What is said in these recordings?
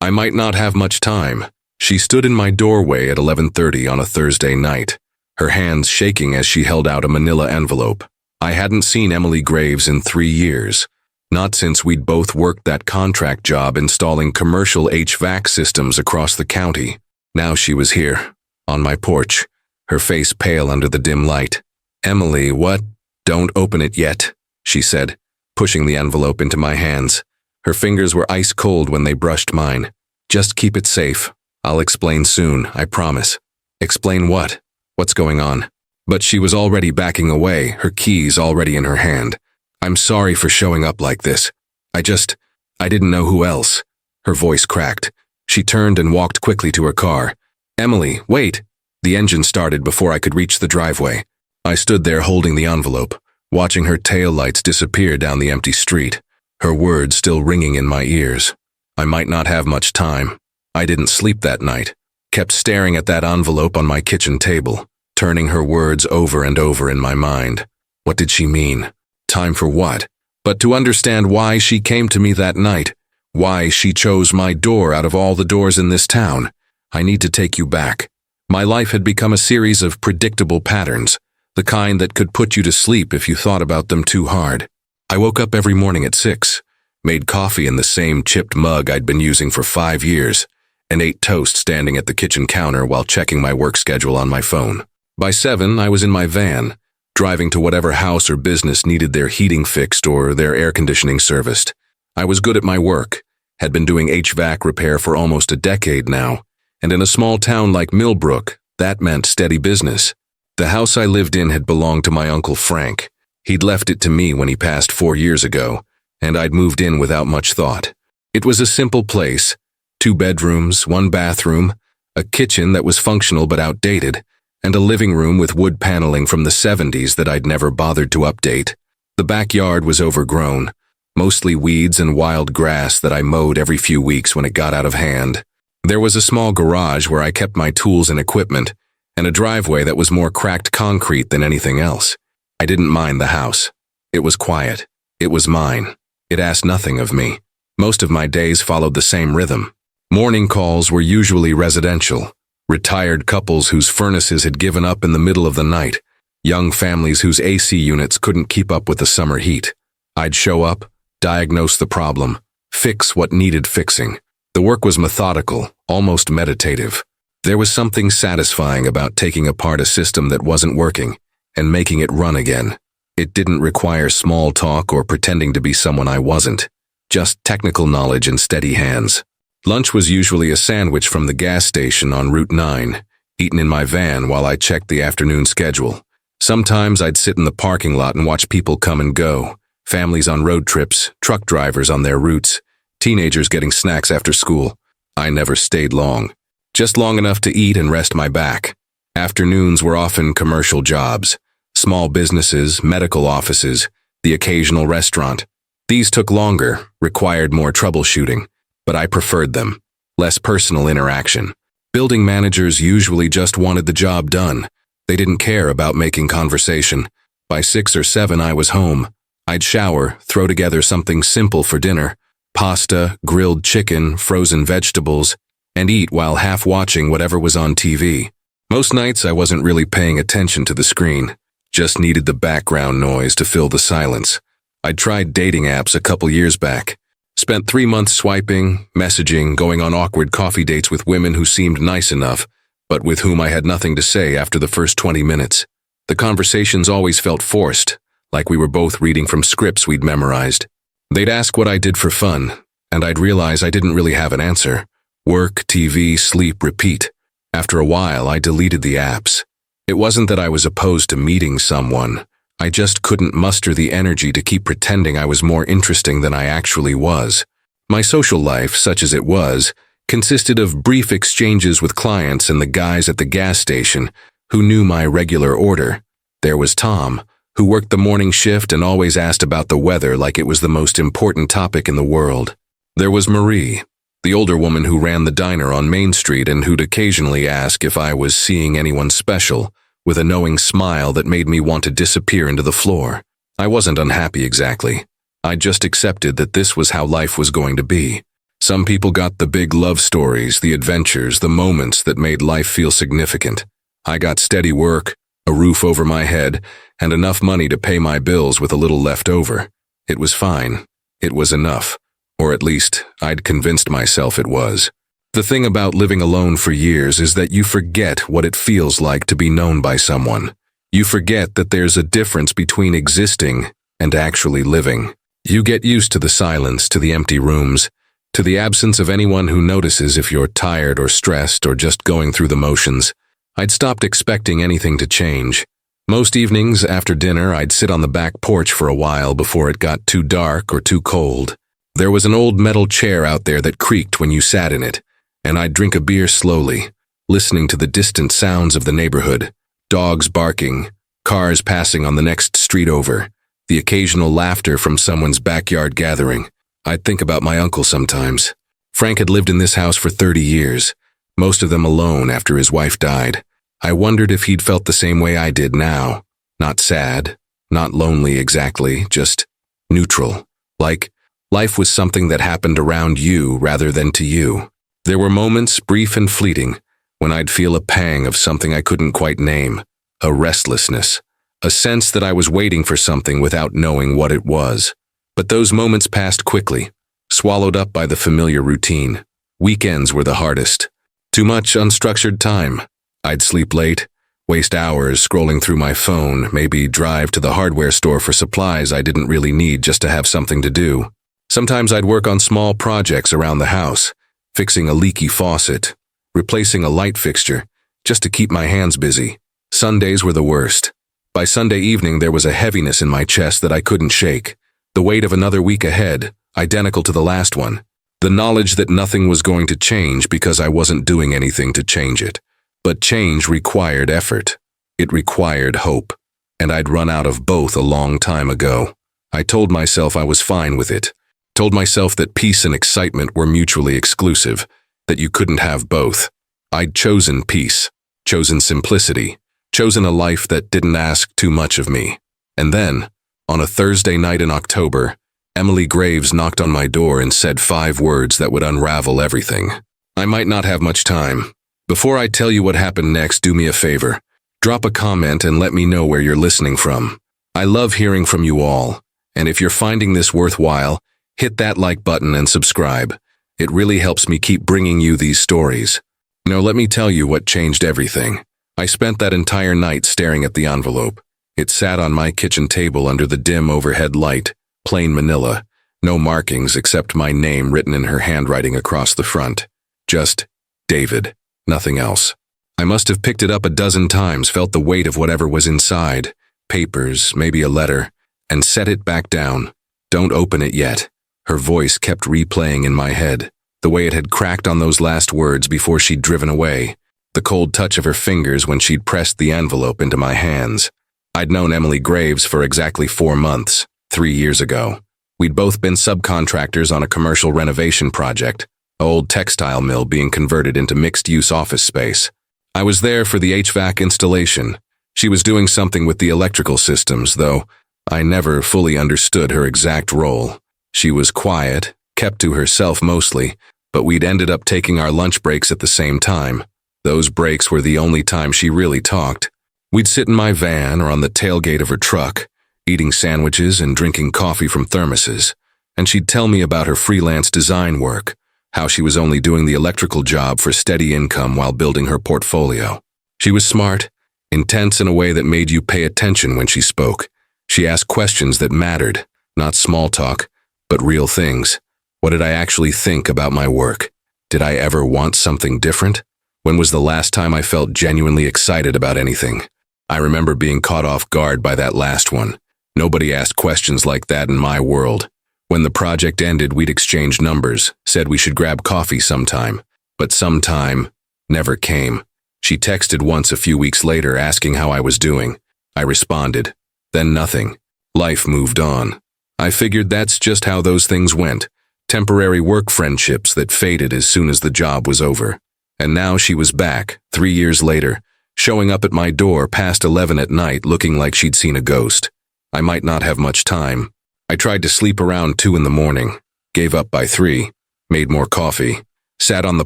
I might not have much time. She stood in my doorway at 11:30 on a Thursday night, her hands shaking as she held out a manila envelope. I hadn't seen Emily Graves in 3 years, not since we'd both worked that contract job installing commercial HVAC systems across the county. Now she was here, on my porch, her face pale under the dim light. "Emily, what? Don't open it yet," she said, pushing the envelope into my hands. Her fingers were ice cold when they brushed mine. "Just keep it safe. I'll explain soon, I promise." "Explain what? What's going on?" But she was already backing away, her keys already in her hand. "I'm sorry for showing up like this. I didn't know who else." Her voice cracked. She turned and walked quickly to her car. "Emily, wait!" The engine started before I could reach the driveway. I stood there holding the envelope, watching her taillights disappear down the empty street, her words still ringing in my ears. I might not have much time. I didn't sleep that night, kept staring at that envelope on my kitchen table, turning her words over and over in my mind. What did she mean? Time for what? But to understand why she came to me that night, why she chose my door out of all the doors in this town, I need to take you back. My life had become a series of predictable patterns, the kind that could put you to sleep if you thought about them too hard. I woke up every morning at 6, made coffee in the same chipped mug I'd been using for 5 years, and ate toast standing at the kitchen counter while checking my work schedule on my phone. By 7, I was in my van, driving to whatever house or business needed their heating fixed or their air conditioning serviced. I was good at my work, had been doing HVAC repair for almost a decade now, and in a small town like Millbrook, that meant steady business. The house I lived in had belonged to my Uncle Frank. He'd left it to me when he passed 4 years ago, and I'd moved in without much thought. It was a simple place, 2 bedrooms, 1 bathroom, a kitchen that was functional but outdated, and a living room with wood paneling from the 70s that I'd never bothered to update. The backyard was overgrown, mostly weeds and wild grass that I mowed every few weeks when it got out of hand. There was a small garage where I kept my tools and equipment, and a driveway that was more cracked concrete than anything else. I didn't mind the house. It was quiet. It was mine. It asked nothing of me. Most of my days followed the same rhythm. Morning calls were usually residential, retired couples whose furnaces had given up in the middle of the night, young families whose AC units couldn't keep up with the summer heat. I'd show up, diagnose the problem, fix what needed fixing. The work was methodical, almost meditative. There was something satisfying about taking apart a system that wasn't working and making it run again. It didn't require small talk or pretending to be someone I wasn't, just technical knowledge and steady hands. Lunch was usually a sandwich from the gas station on Route 9, eaten in my van while I checked the afternoon schedule. Sometimes I'd sit in the parking lot and watch people come and go, families on road trips, truck drivers on their routes, teenagers getting snacks after school. I never stayed long, just long enough to eat and rest my back. Afternoons were often commercial jobs, small businesses, medical offices, the occasional restaurant. These took longer, required more troubleshooting, but I preferred them. Less personal interaction. Building managers usually just wanted the job done. They didn't care about making conversation. By 6 or 7, I was home. I'd shower, throw together something simple for dinner, pasta, grilled chicken, frozen vegetables, and eat while half watching whatever was on TV. Most nights I wasn't really paying attention to the screen, just needed the background noise to fill the silence. I'd tried dating apps a couple years back. Spent 3 months swiping, messaging, going on awkward coffee dates with women who seemed nice enough, but with whom I had nothing to say after the first 20 minutes. The conversations always felt forced, like we were both reading from scripts we'd memorized. They'd ask what I did for fun, and I'd realize I didn't really have an answer. Work, TV, sleep, repeat. After a while, I deleted the apps. It wasn't that I was opposed to meeting someone. I just couldn't muster the energy to keep pretending I was more interesting than I actually was. My social life, such as it was, consisted of brief exchanges with clients and the guys at the gas station who knew my regular order. There was Tom, who worked the morning shift and always asked about the weather like it was the most important topic in the world. There was Marie, the older woman who ran the diner on Main Street and who'd occasionally ask if I was seeing anyone special, with a knowing smile that made me want to disappear into the floor. I wasn't unhappy exactly. I just accepted that this was how life was going to be. Some people got the big love stories, the adventures, the moments that made life feel significant. I got steady work, a roof over my head, and enough money to pay my bills with a little left over. It was fine. It was enough. Or at least, I'd convinced myself it was. The thing about living alone for years is that you forget what it feels like to be known by someone. You forget that there's a difference between existing and actually living. You get used to the silence, to the empty rooms, to the absence of anyone who notices if you're tired or stressed or just going through the motions. I'd stopped expecting anything to change. Most evenings after dinner, I'd sit on the back porch for a while before it got too dark or too cold. There was an old metal chair out there that creaked when you sat in it, and I'd drink a beer slowly, listening to the distant sounds of the neighborhood, dogs barking, cars passing on the next street over, the occasional laughter from someone's backyard gathering. I'd think about my uncle sometimes. Frank had lived in this house for 30 years, most of them alone after his wife died. I wondered if he'd felt the same way I did now. Not sad, not lonely exactly, just neutral. Like life was something that happened around you rather than to you. There were moments, brief and fleeting, when I'd feel a pang of something I couldn't quite name, a restlessness, a sense that I was waiting for something without knowing what it was. But those moments passed quickly, swallowed up by the familiar routine. Weekends were the hardest. Too much unstructured time. I'd sleep late, waste hours scrolling through my phone, maybe drive to the hardware store for supplies I didn't really need just to have something to do. Sometimes I'd work on small projects around the house, fixing a leaky faucet, replacing a light fixture, just to keep my hands busy. Sundays were the worst. By Sunday evening, there was a heaviness in my chest that I couldn't shake. The weight of another week ahead, identical to the last one. The knowledge that nothing was going to change because I wasn't doing anything to change it. But change required effort. It required hope. And I'd run out of both a long time ago. I told myself I was fine with it. Told myself that peace and excitement were mutually exclusive, that you couldn't have both. I'd chosen peace, chosen simplicity, chosen a life that didn't ask too much of me. And then, on a Thursday night in October, Emily Graves knocked on my door and said 5 words that would unravel everything. I might not have much time. Before I tell you what happened next, do me a favor. Drop a comment and let me know where you're listening from. I love hearing from you all, and if you're finding this worthwhile, hit that like button and subscribe. It really helps me keep bringing you these stories. Now let me tell you what changed everything. I spent that entire night staring at the envelope. It sat on my kitchen table under the dim overhead light, plain manila, no markings except my name written in her handwriting across the front. Just David, nothing else. I must have picked it up a dozen times, felt the weight of whatever was inside, papers, maybe a letter, and set it back down. Don't open it yet. Her voice kept replaying in my head, the way it had cracked on those last words before she'd driven away, the cold touch of her fingers when she'd pressed the envelope into my hands. I'd known Emily Graves for exactly 4 months, 3 years ago. We'd both been subcontractors on a commercial renovation project, an old textile mill being converted into mixed-use office space. I was there for the HVAC installation. She was doing something with the electrical systems, though I never fully understood her exact role. She was quiet, kept to herself mostly, but we'd ended up taking our lunch breaks at the same time. Those breaks were the only time she really talked. We'd sit in my van or on the tailgate of her truck, eating sandwiches and drinking coffee from thermoses, and she'd tell me about her freelance design work, how she was only doing the electrical job for steady income while building her portfolio. She was smart, intense in a way that made you pay attention when she spoke. She asked questions that mattered, not small talk, but real things. What did I actually think about my work? Did I ever want something different? When was the last time I felt genuinely excited about anything? I remember being caught off guard by that last one. Nobody asked questions like that in my world. When the project ended, we'd exchanged numbers, said we should grab coffee sometime. But sometime never came. She texted once a few weeks later asking how I was doing. I responded. Then nothing. Life moved on. I figured that's just how those things went. Temporary work friendships that faded as soon as the job was over. And now she was back, 3 years later, showing up at my door past 11 at night looking like she'd seen a ghost. I might not have much time. I tried to sleep around 2 in the morning, gave up by 3. made more coffee, sat on the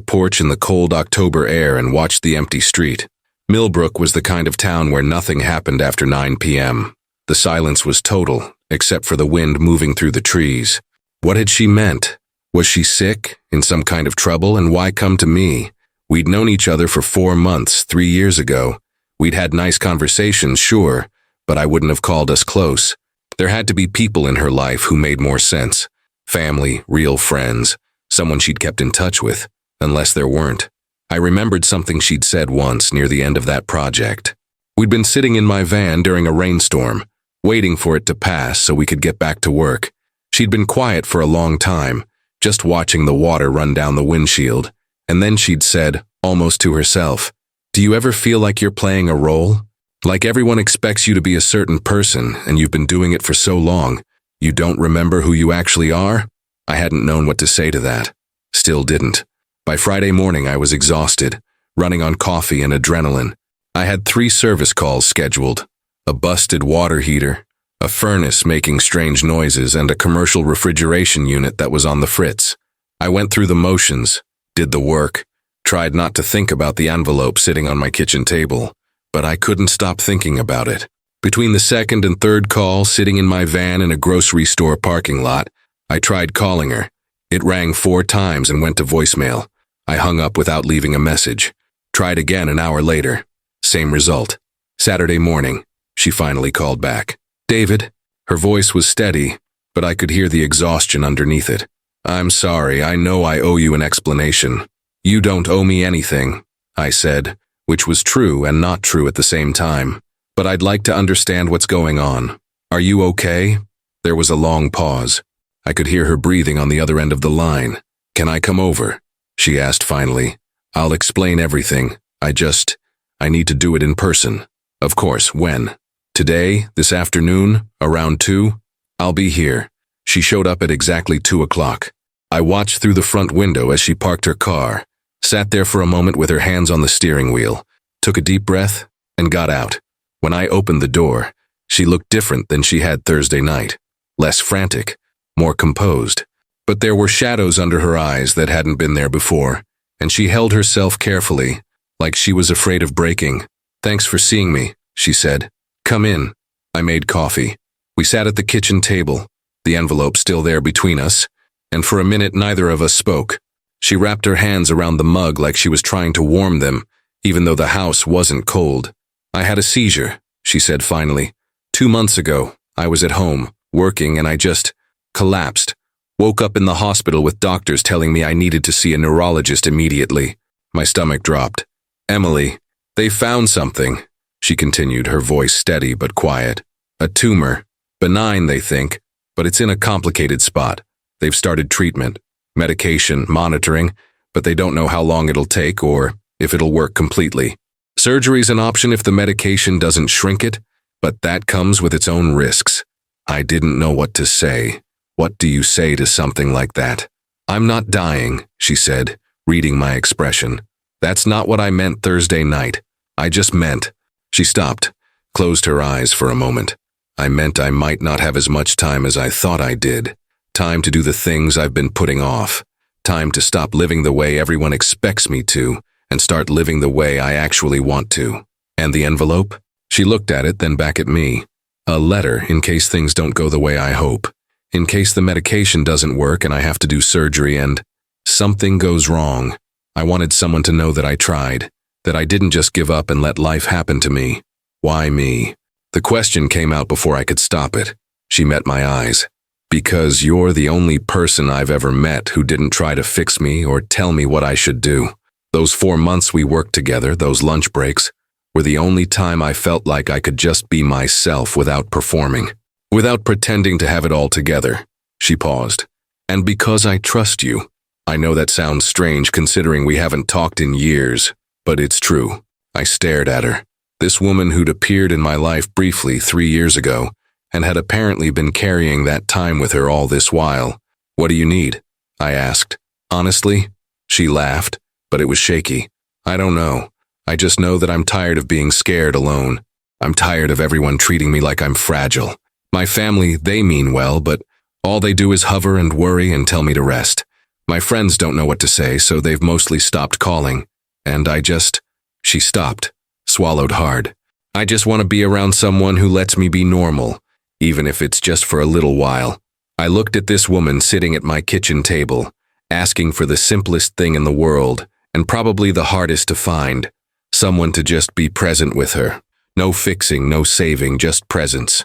porch in the cold October air and watched the empty street. Millbrook was the kind of town where nothing happened after 9 p.m. The silence was total, except for the wind moving through the trees. What had she meant? Was she sick, in some kind of trouble, and why come to me? We'd known each other for 4 months, 3 years ago. We'd had nice conversations, sure, but I wouldn't have called us close. There had to be people in her life who made more sense. Family, real friends, someone she'd kept in touch with, unless there weren't. I remembered something she'd said once near the end of that project. We'd been sitting in my van during a rainstorm, waiting for it to pass so we could get back to work. She'd been quiet for a long time, just watching the water run down the windshield, and then she'd said, almost to herself, "Do you ever feel like you're playing a role? Like everyone expects you to be a certain person, and you've been doing it for so long, you don't remember who you actually are?" I hadn't known what to say to that. Still didn't. By Friday morning I was exhausted, running on coffee and adrenaline. I had 3 service calls scheduled: a busted water heater, a furnace making strange noises, and a commercial refrigeration unit that was on the fritz. I went through the motions, did the work, tried not to think about the envelope sitting on my kitchen table, but I couldn't stop thinking about it. Between the second and third call, sitting in my van in a grocery store parking lot, I tried calling her. It rang 4 times and went to voicemail. I hung up without leaving a message. Tried again an hour later. Same result. Saturday morning, she finally called back. "David." Her voice was steady, but I could hear the exhaustion underneath it. "I'm sorry, I know I owe you an explanation." "You don't owe me anything," I said, which was true and not true at the same time. "But I'd like to understand what's going on. Are you okay?" There was a long pause. I could hear her breathing on the other end of the line. "Can I come over?" she asked finally. "I'll explain everything. I need to do it in person." "Of course, when?" "Today, this afternoon, around 2? I'll be here." She showed up at exactly 2 o'clock. I watched through the front window as she parked her car, sat there for a moment with her hands on the steering wheel, took a deep breath, and got out. When I opened the door, she looked different than she had Thursday night. Less frantic, more composed. But there were shadows under her eyes that hadn't been there before, and she held herself carefully, like she was afraid of breaking. "Thanks for seeing me," she said. "Come in." I made coffee. We sat at the kitchen table, the envelope still there between us, and for a minute neither of us spoke. She wrapped her hands around the mug like she was trying to warm them, even though the house wasn't cold. "I had a seizure," she said finally. 2 months ago, I was at home, working, and I just collapsed. Woke up in the hospital with doctors telling me I needed to see a neurologist immediately. My stomach dropped. "Emily, they found something," she continued, her voice steady but quiet. "A tumor. Benign, they think, but it's in a complicated spot. They've started treatment, medication, monitoring, but they don't know how long it'll take or if it'll work completely. Surgery's an option if the medication doesn't shrink it, but that comes with its own risks." I didn't know what to say. What do you say to something like that? "I'm not dying," she said, reading my expression. "That's not what I meant Thursday night. I just meant..." She stopped, closed her eyes for a moment. "I meant I might not have as much time as I thought I did. Time to do the things I've been putting off. Time to stop living the way everyone expects me to and start living the way I actually want to." "And the envelope?" She looked at it, then back at me. "A letter in case things don't go the way I hope. In case the medication doesn't work and I have to do surgery and something goes wrong. I wanted someone to know that I tried, that I didn't just give up and let life happen to me." "Why me?" The question came out before I could stop it. She met my eyes. "Because you're the only person I've ever met who didn't try to fix me or tell me what I should do. Those 4 months we worked together, those lunch breaks, were the only time I felt like I could just be myself without performing, without pretending to have it all together." She paused. "And because I trust you." I know that sounds strange considering we haven't talked in years, but it's true. I stared at her. This woman who'd appeared in my life briefly 3 years ago and had apparently been carrying that time with her all this while. "What do you need?" I asked. "Honestly?" She laughed, but it was shaky. "I don't know. I just know that I'm tired of being scared alone. I'm tired of everyone treating me like I'm fragile. My family, they mean well, but all they do is hover and worry and tell me to rest. My friends don't know what to say, so they've mostly stopped calling. And she stopped, swallowed hard. I just want to be around someone who lets me be normal, even if it's just for a little while. I looked at this woman sitting at my kitchen table, asking for the simplest thing in the world, and probably the hardest to find. Someone to just be present with her. No fixing, no saving, just presence.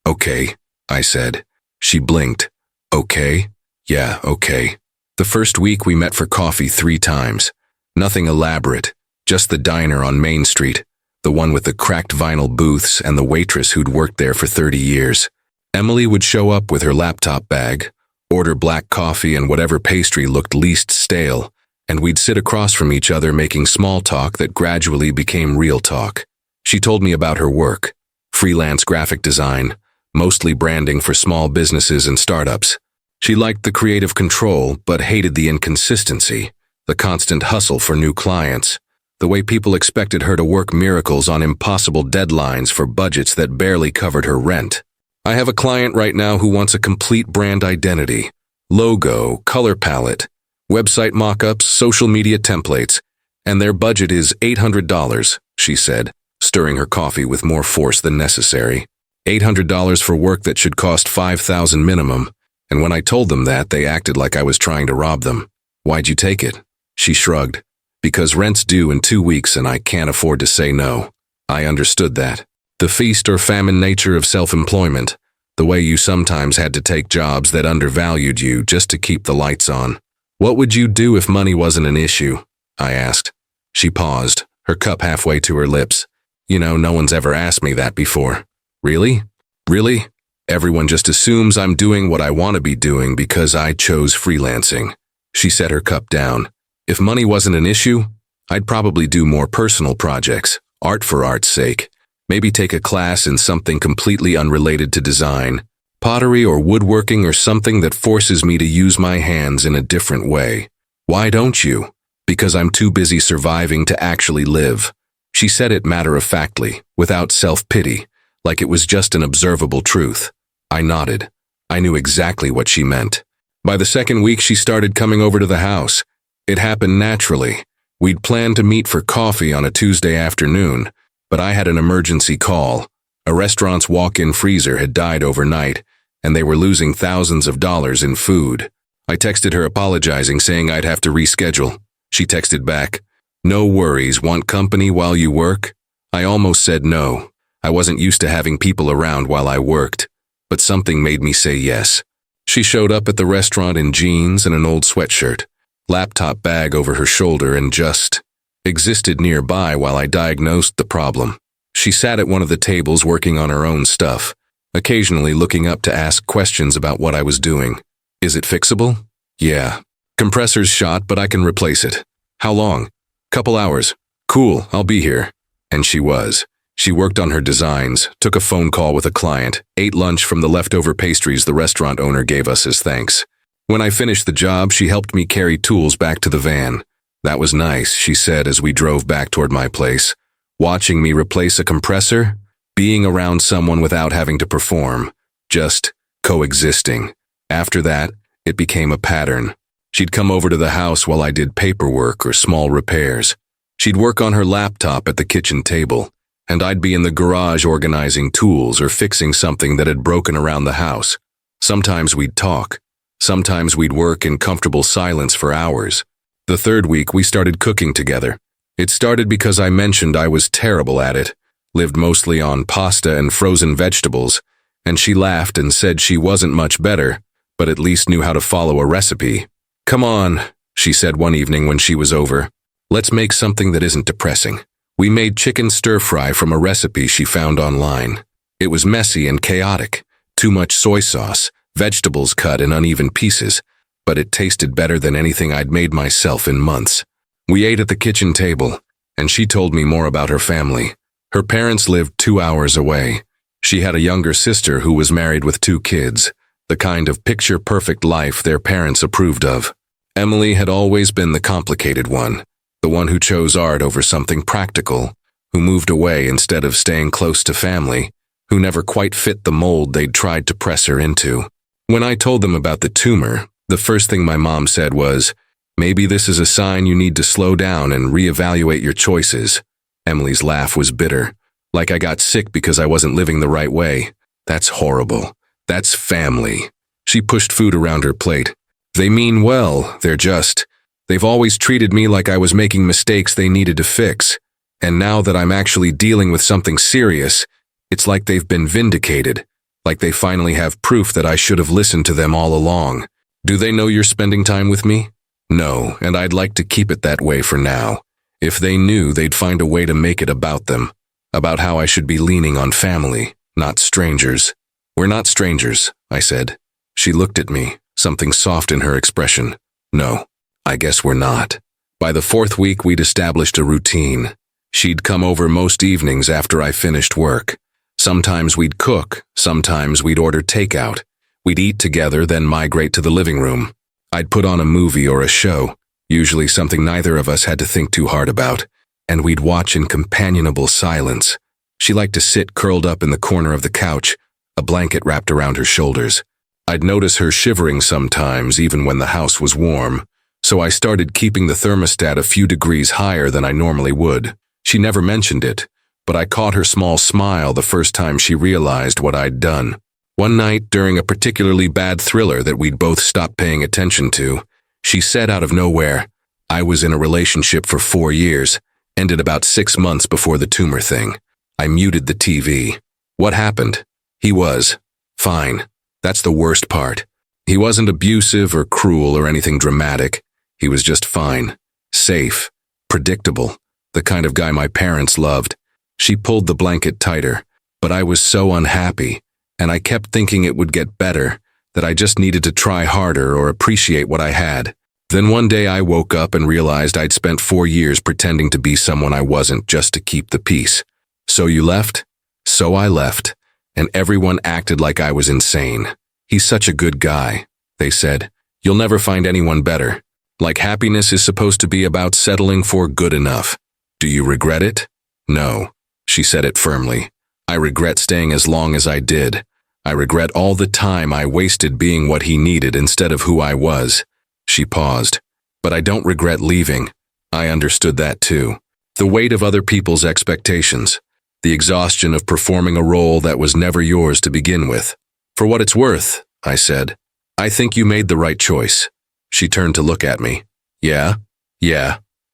Okay, I said. She blinked. Okay? Yeah, okay. The first week we met for coffee 3 times. Nothing elaborate, just the diner on Main Street, the one with the cracked vinyl booths and the waitress who'd worked there for 30 years. Emily would show up with her laptop bag, order black coffee and whatever pastry looked least stale, and we'd sit across from each other making small talk that gradually became real talk. She told me about her work, freelance graphic design, mostly branding for small businesses and startups. She liked the creative control, but hated the inconsistency, the constant hustle for new clients, the way people expected her to work miracles on impossible deadlines for budgets that barely covered her rent. I have a client right now who wants a complete brand identity, logo, color palette, website mock-ups, social media templates, and their budget is $800, she said, stirring her coffee with more force than necessary. $800 for work that should cost $5,000 minimum. And when I told them that, they acted like I was trying to rob them. Why'd you take it? She shrugged. Because rent's due in 2 weeks and I can't afford to say no. I understood that. The feast or famine nature of self-employment. The way you sometimes had to take jobs that undervalued you just to keep the lights on. What would you do if money wasn't an issue? I asked. She paused, her cup halfway to her lips. No one's ever asked me that before. Really? Really? Everyone just assumes I'm doing what I want to be doing because I chose freelancing. She set her cup down. If money wasn't an issue, I'd probably do more personal projects, art for art's sake. Maybe take a class in something completely unrelated to design, pottery or woodworking or something that forces me to use my hands in a different way. Why don't you? Because I'm too busy surviving to actually live. She said it matter-of-factly, without self-pity, like it was just an observable truth. I nodded. I knew exactly what she meant. By the second week, she started coming over to the house. It happened naturally. We'd planned to meet for coffee on a Tuesday afternoon, but I had an emergency call. A restaurant's walk-in freezer had died overnight, and they were losing thousands of dollars in food. I texted her apologizing, saying I'd have to reschedule. She texted back, "No worries, want company while you work?" I almost said no. I wasn't used to having people around while I worked, but something made me say yes. She showed up at the restaurant in jeans and an old sweatshirt, laptop bag over her shoulder, and just existed nearby while I diagnosed the problem. She sat at one of the tables working on her own stuff, occasionally looking up to ask questions about what I was doing. Is it fixable? Yeah. Compressor's shot, but I can replace it. How long? Couple hours. Cool, I'll be here. And she was. She worked on her designs, took a phone call with a client, ate lunch from the leftover pastries the restaurant owner gave us as thanks. When I finished the job, she helped me carry tools back to the van. That was nice, she said as we drove back toward my place. Watching me replace a compressor, being around someone without having to perform, just coexisting. After that, it became a pattern. She'd come over to the house while I did paperwork or small repairs. She'd work on her laptop at the kitchen table, and I'd be in the garage organizing tools or fixing something that had broken around the house. Sometimes we'd talk. Sometimes we'd work in comfortable silence for hours. The third week, we started cooking together. It started because I mentioned I was terrible at it, lived mostly on pasta and frozen vegetables, and she laughed and said she wasn't much better, but at least knew how to follow a recipe. "Come on," she said one evening when she was over. "Let's make something that isn't depressing." We made chicken stir-fry from a recipe she found online. It was messy and chaotic, too much soy sauce, vegetables cut in uneven pieces, but it tasted better than anything I'd made myself in months. We ate at the kitchen table, and she told me more about her family. Her parents lived 2 hours away. She had a younger sister who was married with 2 kids, the kind of picture-perfect life their parents approved of. Emily had always been the complicated one, the one who chose art over something practical, who moved away instead of staying close to family, who never quite fit the mold they'd tried to press her into. When I told them about the tumor, The first thing my mom said was, "Maybe this is a sign you need to slow down and reevaluate your choices." Emily's laugh was bitter, like I got sick because I wasn't living the right way. That's horrible. That's family. She pushed food around her plate. They mean well, they've always treated me like I was making mistakes they needed to fix. And now that I'm actually dealing with something serious, it's like they've been vindicated, like they finally have proof that I should have listened to them all along. Do they know you're spending time with me? No, and I'd like to keep it that way for now. If they knew, they'd find a way to make it about them, about how I should be leaning on family, not strangers. We're not strangers, I said. She looked at me, something soft in her expression. No, I guess we're not. By the 4th week, we'd established a routine. She'd come over most evenings after I finished work. Sometimes we'd cook, sometimes we'd order takeout. We'd eat together, then migrate to the living room. I'd put on a movie or a show, usually something neither of us had to think too hard about, and we'd watch in companionable silence. She liked to sit curled up in the corner of the couch, a blanket wrapped around her shoulders. I'd notice her shivering sometimes, even when the house was warm, so I started keeping the thermostat a few degrees higher than I normally would. She never mentioned it, but I caught her small smile the first time she realized what I'd done. One night, during a particularly bad thriller that we'd both stopped paying attention to, she said out of nowhere, "I was in a relationship for 4 years, ended about 6 months before the tumor thing." I muted the TV. What happened? He was fine. That's the worst part. He wasn't abusive or cruel or anything dramatic. He was just fine, safe, predictable, the kind of guy my parents loved. She pulled the blanket tighter, but I was so unhappy, and I kept thinking it would get better, that I just needed to try harder or appreciate what I had. Then one day I woke up and realized I'd spent 4 years pretending to be someone I wasn't just to keep the peace. "So you left?" So I left, and everyone acted like I was insane. "He's such a good guy," they said. "You'll never find anyone better. Like happiness is supposed to be about settling for good enough. Do you regret it?" "No," she said it firmly. "I regret staying as long as I did. I regret all the time I wasted being what he needed instead of who I was." She paused. "But I don't regret leaving." I understood that too. The weight of other people's expectations. The exhaustion of performing a role that was never yours to begin with. "For what it's worth," I said, "I think you made the right choice." She turned to look at me. Yeah.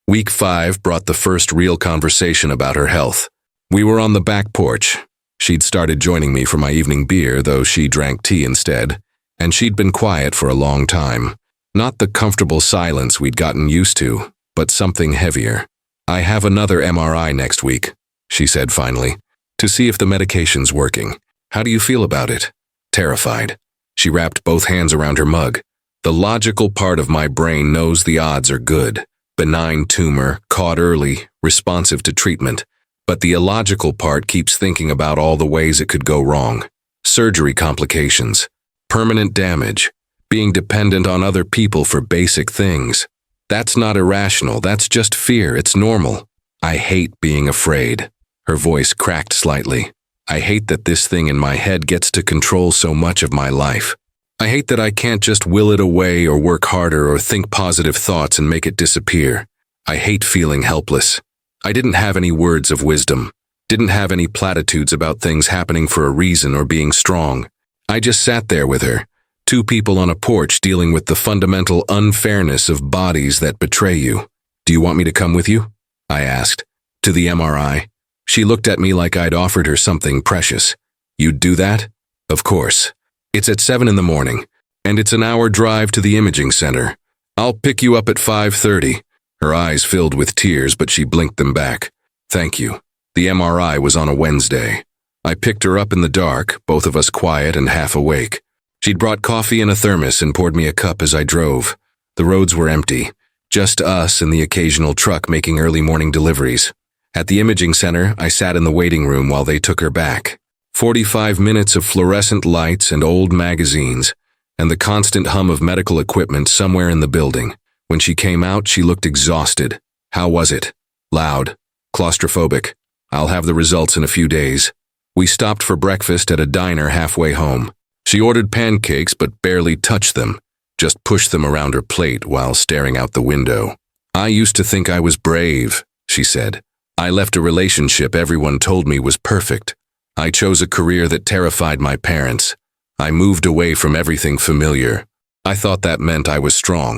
Week 5 brought the first real conversation about her health. We were on the back porch. She'd started joining me for my evening beer, though she drank tea instead, and she'd been quiet for a long time. Not the comfortable silence we'd gotten used to, but something heavier. "I have another MRI next week," she said finally, "to see if the medication's working. How do you feel about it?" Terrified. She wrapped both hands around her mug. The logical part of my brain knows the odds are good. Benign tumor, caught early, responsive to treatment. But the illogical part keeps thinking about all the ways it could go wrong. Surgery complications, permanent damage, being dependent on other people for basic things. That's not irrational, that's just fear, it's normal. I hate being afraid. Her voice cracked slightly. I hate that this thing in my head gets to control so much of my life. I hate that I can't just will it away or work harder or think positive thoughts and make it disappear. I hate feeling helpless. I didn't have any words of wisdom, didn't have any platitudes about things happening for a reason or being strong. I just sat there with her, 2 people on a porch dealing with the fundamental unfairness of bodies that betray you. "Do you want me to come with you?" I asked. "To the MRI?" She looked at me like I'd offered her something precious. "You'd do that?" "Of course. It's at 7 in the morning, and it's an hour drive to the imaging center. I'll pick you up at 5:30. Her eyes filled with tears, but she blinked them back. "Thank you." The MRI was on a Wednesday. I picked her up in the dark, both of us quiet and half awake. She'd brought coffee in a thermos and poured me a cup as I drove. The roads were empty, just us and the occasional truck making early morning deliveries. At the imaging center, I sat in the waiting room while they took her back. 45 minutes of fluorescent lights and old magazines, and the constant hum of medical equipment somewhere in the building. When she came out, she looked exhausted. "How was it?" "Loud. Claustrophobic. I'll have the results in a few days." We stopped for breakfast at a diner halfway home. She ordered pancakes but barely touched them. just pushed them around her plate while staring out the window. "I used to think I was brave," she said. "I left a relationship everyone told me was perfect. I chose a career that terrified my parents. I moved away from everything familiar. I thought that meant I was strong."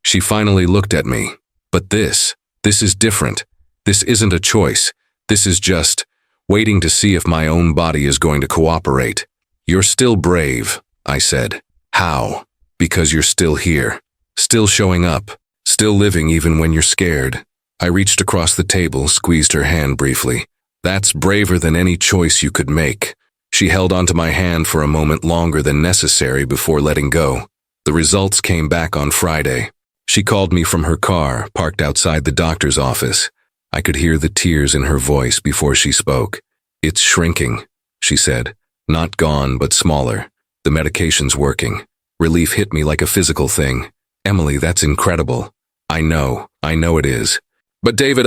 She finally looked at me. "But this is different. This isn't a choice. This is just waiting to see if my own body is going to cooperate." "You're still brave," I said. "How?" "Because you're still here, still showing up, still living even when you're scared." I reached across the table, squeezed her hand briefly. "That's braver than any choice you could make." She held onto my hand for a moment longer than necessary before letting go. The results came back on Friday. She called me from her car, parked outside the doctor's office. I could hear the tears in her voice before she spoke. "It's shrinking," she said. "Not gone, but smaller. The medication's working." Relief hit me like a physical thing. "Emily, that's incredible." I know it is. "But David,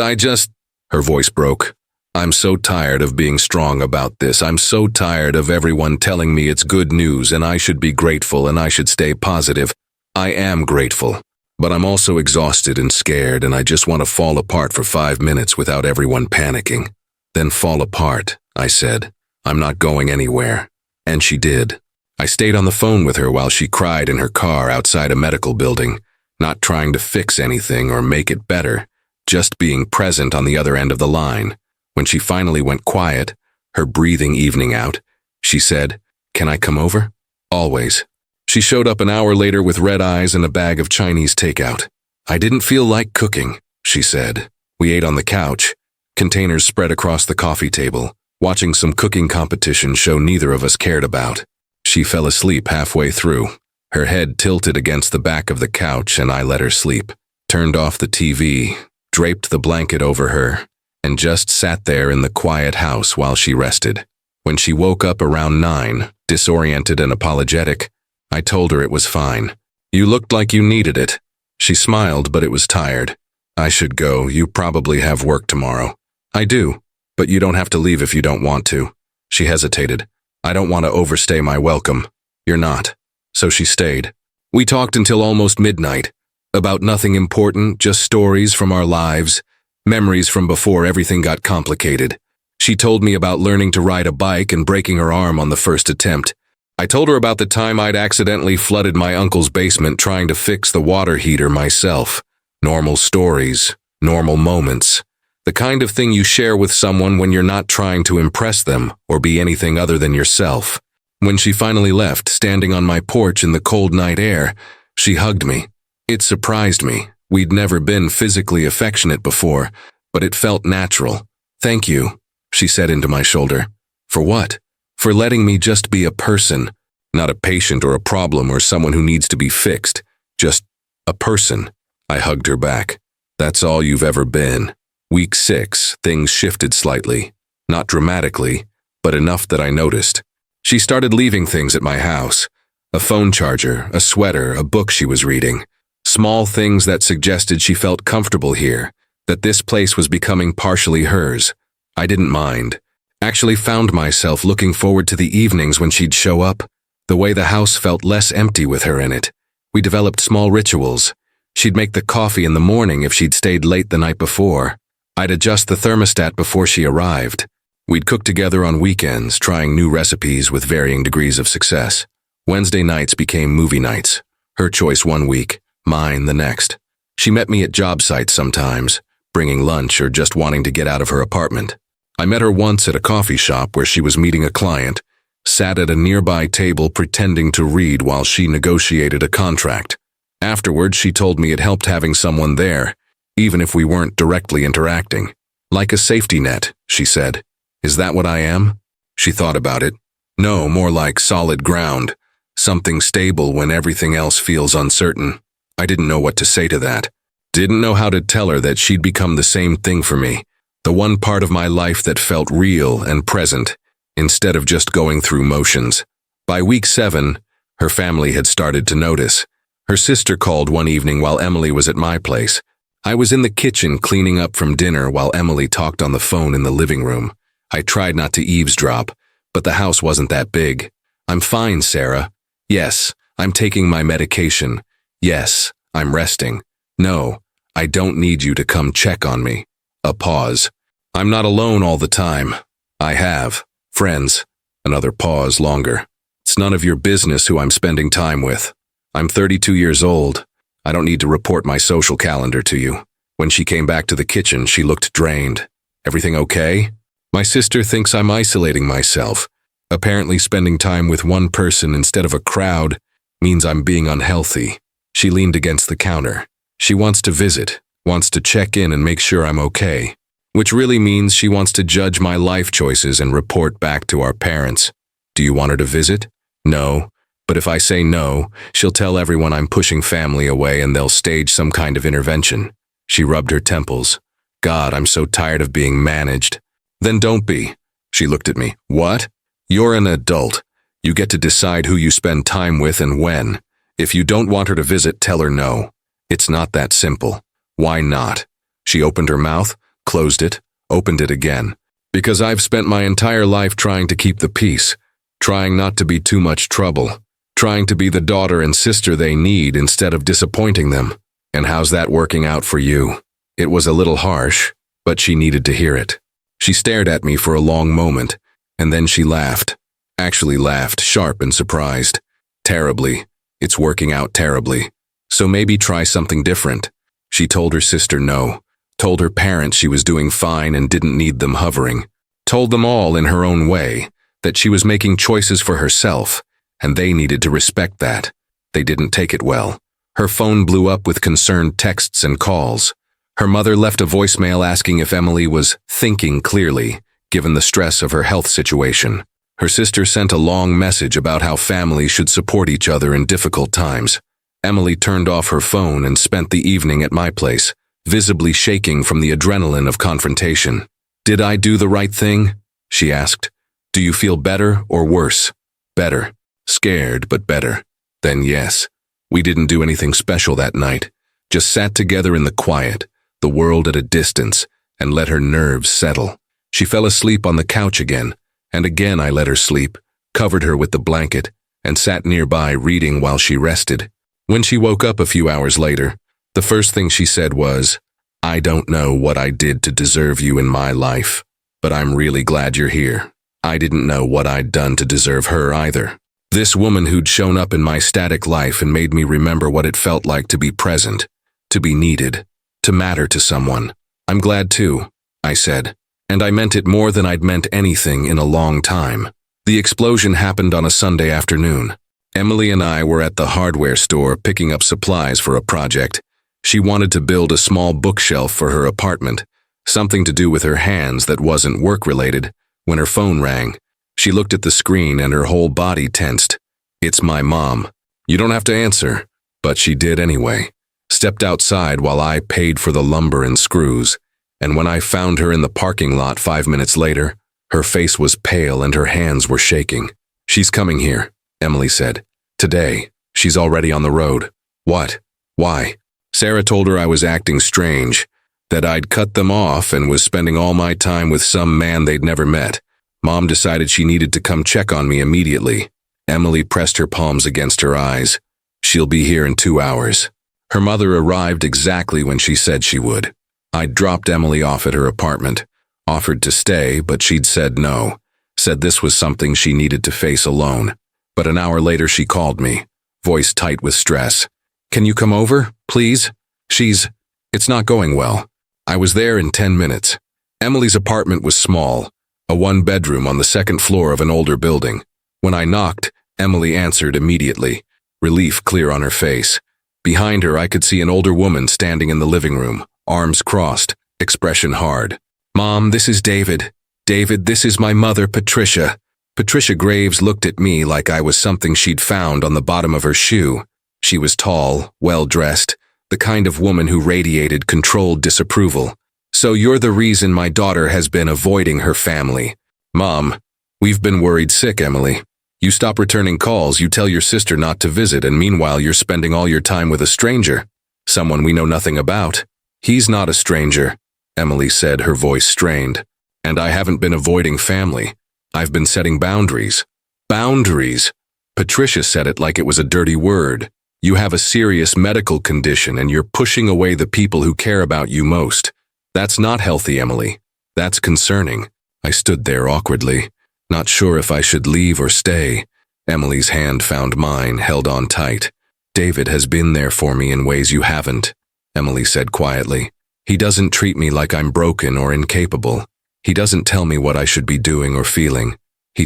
Her voice broke. "I'm so tired of being strong about this. I'm so tired of everyone telling me it's good news and I should be grateful and I should stay positive. I am grateful. But I'm also exhausted and scared and I just want to fall apart for 5 minutes without everyone panicking." "Then fall apart," I said. "I'm not going anywhere." And she did. I stayed on the phone with her while she cried in her car outside a medical building, not trying to fix anything or make it better, just being present on the other end of the line. When she finally went quiet, her breathing evening out, she said, "Can I come over?" "Always." She showed up an hour later with red eyes and a bag of Chinese takeout. "I didn't feel like cooking," she said. We ate on the couch, containers spread across the coffee table, watching some cooking competition show neither of us cared about. She fell asleep halfway through, her head tilted against the back of the couch, and I let her sleep. Turned off the TV, draped the blanket over her, and just sat there in the quiet house while she rested. When she woke up around 9, disoriented and apologetic, I told her it was fine. "You looked like you needed it." She smiled, but it was tired. "I should go. You probably have work tomorrow." "I do, but you don't have to leave if you don't want to." She hesitated. "I don't want to overstay my welcome." "You're not." So she stayed. We talked until almost midnight, about nothing important, just stories from our lives, memories from before everything got complicated. She told me about learning to ride a bike and breaking her arm on the first attempt. I told her about the time I'd accidentally flooded my uncle's basement trying to fix the water heater myself. Normal stories, normal moments. The kind of thing you share with someone when you're not trying to impress them or be anything other than yourself. When she finally left, standing on my porch in the cold night air, she hugged me. It surprised me. We'd never been physically affectionate before, but it felt natural. "Thank you," she said into my shoulder. "For what?" "For letting me just be a person. Not a patient or a problem or someone who needs to be fixed. Just a person." I hugged her back. "That's all you've ever been." Week 6, things shifted slightly. Not dramatically, but enough that I noticed. She started leaving things at my house. A phone charger, a sweater, a book she was reading. Small things that suggested she felt comfortable here, that this place was becoming partially hers. I didn't mind. Actually found myself looking forward to the evenings when she'd show up. The way the house felt less empty with her in it. We developed small rituals. She'd make the coffee in the morning if she'd stayed late the night before. I'd adjust the thermostat before she arrived. We'd cook together on weekends, trying new recipes with varying degrees of success. Wednesday nights became movie nights. Her choice one week, mine the next. She met me at job sites sometimes, bringing lunch or just wanting to get out of her apartment. I met her once at a coffee shop where she was meeting a client, sat at a nearby table pretending to read while she negotiated a contract. Afterwards, she told me it helped having someone there, even if we weren't directly interacting. "Like a safety net," she said. "Is that what I am?" She thought about it. "No, more like solid ground. Something stable when everything else feels uncertain." I didn't know what to say to that. Didn't know how to tell her that she'd become the same thing for me. The one part of my life that felt real and present, instead of just going through motions. By week 7, her family had started to notice. Her sister called one evening while Emily was at my place. I was in the kitchen cleaning up from dinner while Emily talked on the phone in the living room. I tried not to eavesdrop, but the house wasn't that big. "I'm fine, Sarah." "Yes, I'm taking my medication. Yes, I'm resting. No, I don't need you to come check on me. A pause. I'm not alone all the time. I have friends. Another pause longer. It's none of your business who I'm spending time with. I'm 32 years old. I don't need to report my social calendar to you. When she came back to the kitchen, she looked drained. Everything okay? My sister thinks I'm isolating myself. Apparently spending time with one person instead of a crowd means I'm being unhealthy. She leaned against the counter. She wants to visit, wants to check in and make sure I'm okay. Which really means she wants to judge my life choices and report back to our parents. Do you want her to visit? No. But if I say no, she'll tell everyone I'm pushing family away and they'll stage some kind of intervention. She rubbed her temples. God, I'm so tired of being managed. Then don't be. She looked at me. What? You're an adult. You get to decide who you spend time with and when. If you don't want her to visit, tell her no. It's not that simple. Why not? She opened her mouth, closed it, opened it again. Because I've spent my entire life trying to keep the peace, trying not to be too much trouble, trying to be the daughter and sister they need instead of disappointing them. And how's that working out for you? It was a little harsh, but she needed to hear it. She stared at me for a long moment, and then she laughed. Actually laughed, sharp and surprised. Terribly. It's working out terribly. So maybe try something different. She told her sister no. Told her parents she was doing fine and didn't need them hovering. Told them all in her own way that she was making choices for herself, and they needed to respect that. They didn't take it well. Her phone blew up with concerned texts and calls. Her mother left a voicemail asking if Emily was thinking clearly, given the stress of her health situation. Her sister sent a long message about how families should support each other in difficult times. Emily turned off her phone and spent the evening at my place, visibly shaking from the adrenaline of confrontation. Did I do the right thing? She asked. Do you feel better or worse? Better. Scared, but better. Then yes. We didn't do anything special that night. Just sat together in the quiet, the world at a distance, and let her nerves settle. She fell asleep on the couch again, and again I let her sleep, covered her with the blanket, and sat nearby reading while she rested. When she woke up a few hours later, the first thing she said was, I don't know what I did to deserve you in my life, but I'm really glad you're here. I didn't know what I'd done to deserve her either. This woman who'd shown up in my static life and made me remember what it felt like to be present, to be needed, to matter to someone. I'm glad too, I said, and I meant it more than I'd meant anything in a long time. The explosion happened on a Sunday afternoon. Emily and I were at the hardware store picking up supplies for a project. She wanted to build a small bookshelf for her apartment, something to do with her hands that wasn't work-related, when her phone rang. She looked at the screen and her whole body tensed. It's my mom. You don't have to answer. But she did anyway. Stepped outside while I paid for the lumber and screws, and when I found her in the parking lot 5 minutes later, her face was pale and her hands were shaking. She's coming here, Emily said. Today. She's already on the road. What? Why? Sarah told her I was acting strange, that I'd cut them off and was spending all my time with some man they'd never met. Mom decided she needed to come check on me immediately. Emily pressed her palms against her eyes. She'll be here in 2 hours. Her mother arrived exactly when she said she would. I'd dropped Emily off at her apartment, offered to stay, but she'd said no, said this was something she needed to face alone. But an hour later she called me, voice tight with stress. Can you come over, please? It's not going well. I was there in 10 minutes. Emily's apartment was small, a one-bedroom on the second floor of an older building. When I knocked, Emily answered immediately, relief clear on her face. Behind her, I could see an older woman standing in the living room, arms crossed, expression hard. Mom, this is David. David, this is my mother, Patricia. Patricia Graves looked at me like I was something she'd found on the bottom of her shoe. She was tall, well-dressed, the kind of woman who radiated controlled disapproval. So you're the reason my daughter has been avoiding her family. Mom, we've been worried sick, Emily. You stop returning calls, you tell your sister not to visit, and meanwhile you're spending all your time with a stranger. Someone we know nothing about. He's not a stranger, Emily said, her voice strained. And I haven't been avoiding family. I've been setting boundaries. Boundaries. Patricia said it like it was a dirty word. You have a serious medical condition and you're pushing away the people who care about you most. That's not healthy, Emily. That's concerning. I stood there awkwardly, not sure if I should leave or stay. Emily's hand found mine, held on tight. David has been there for me in ways you haven't, Emily said quietly. He doesn't treat me like I'm broken or incapable. He doesn't tell me what I should be doing or feeling. He's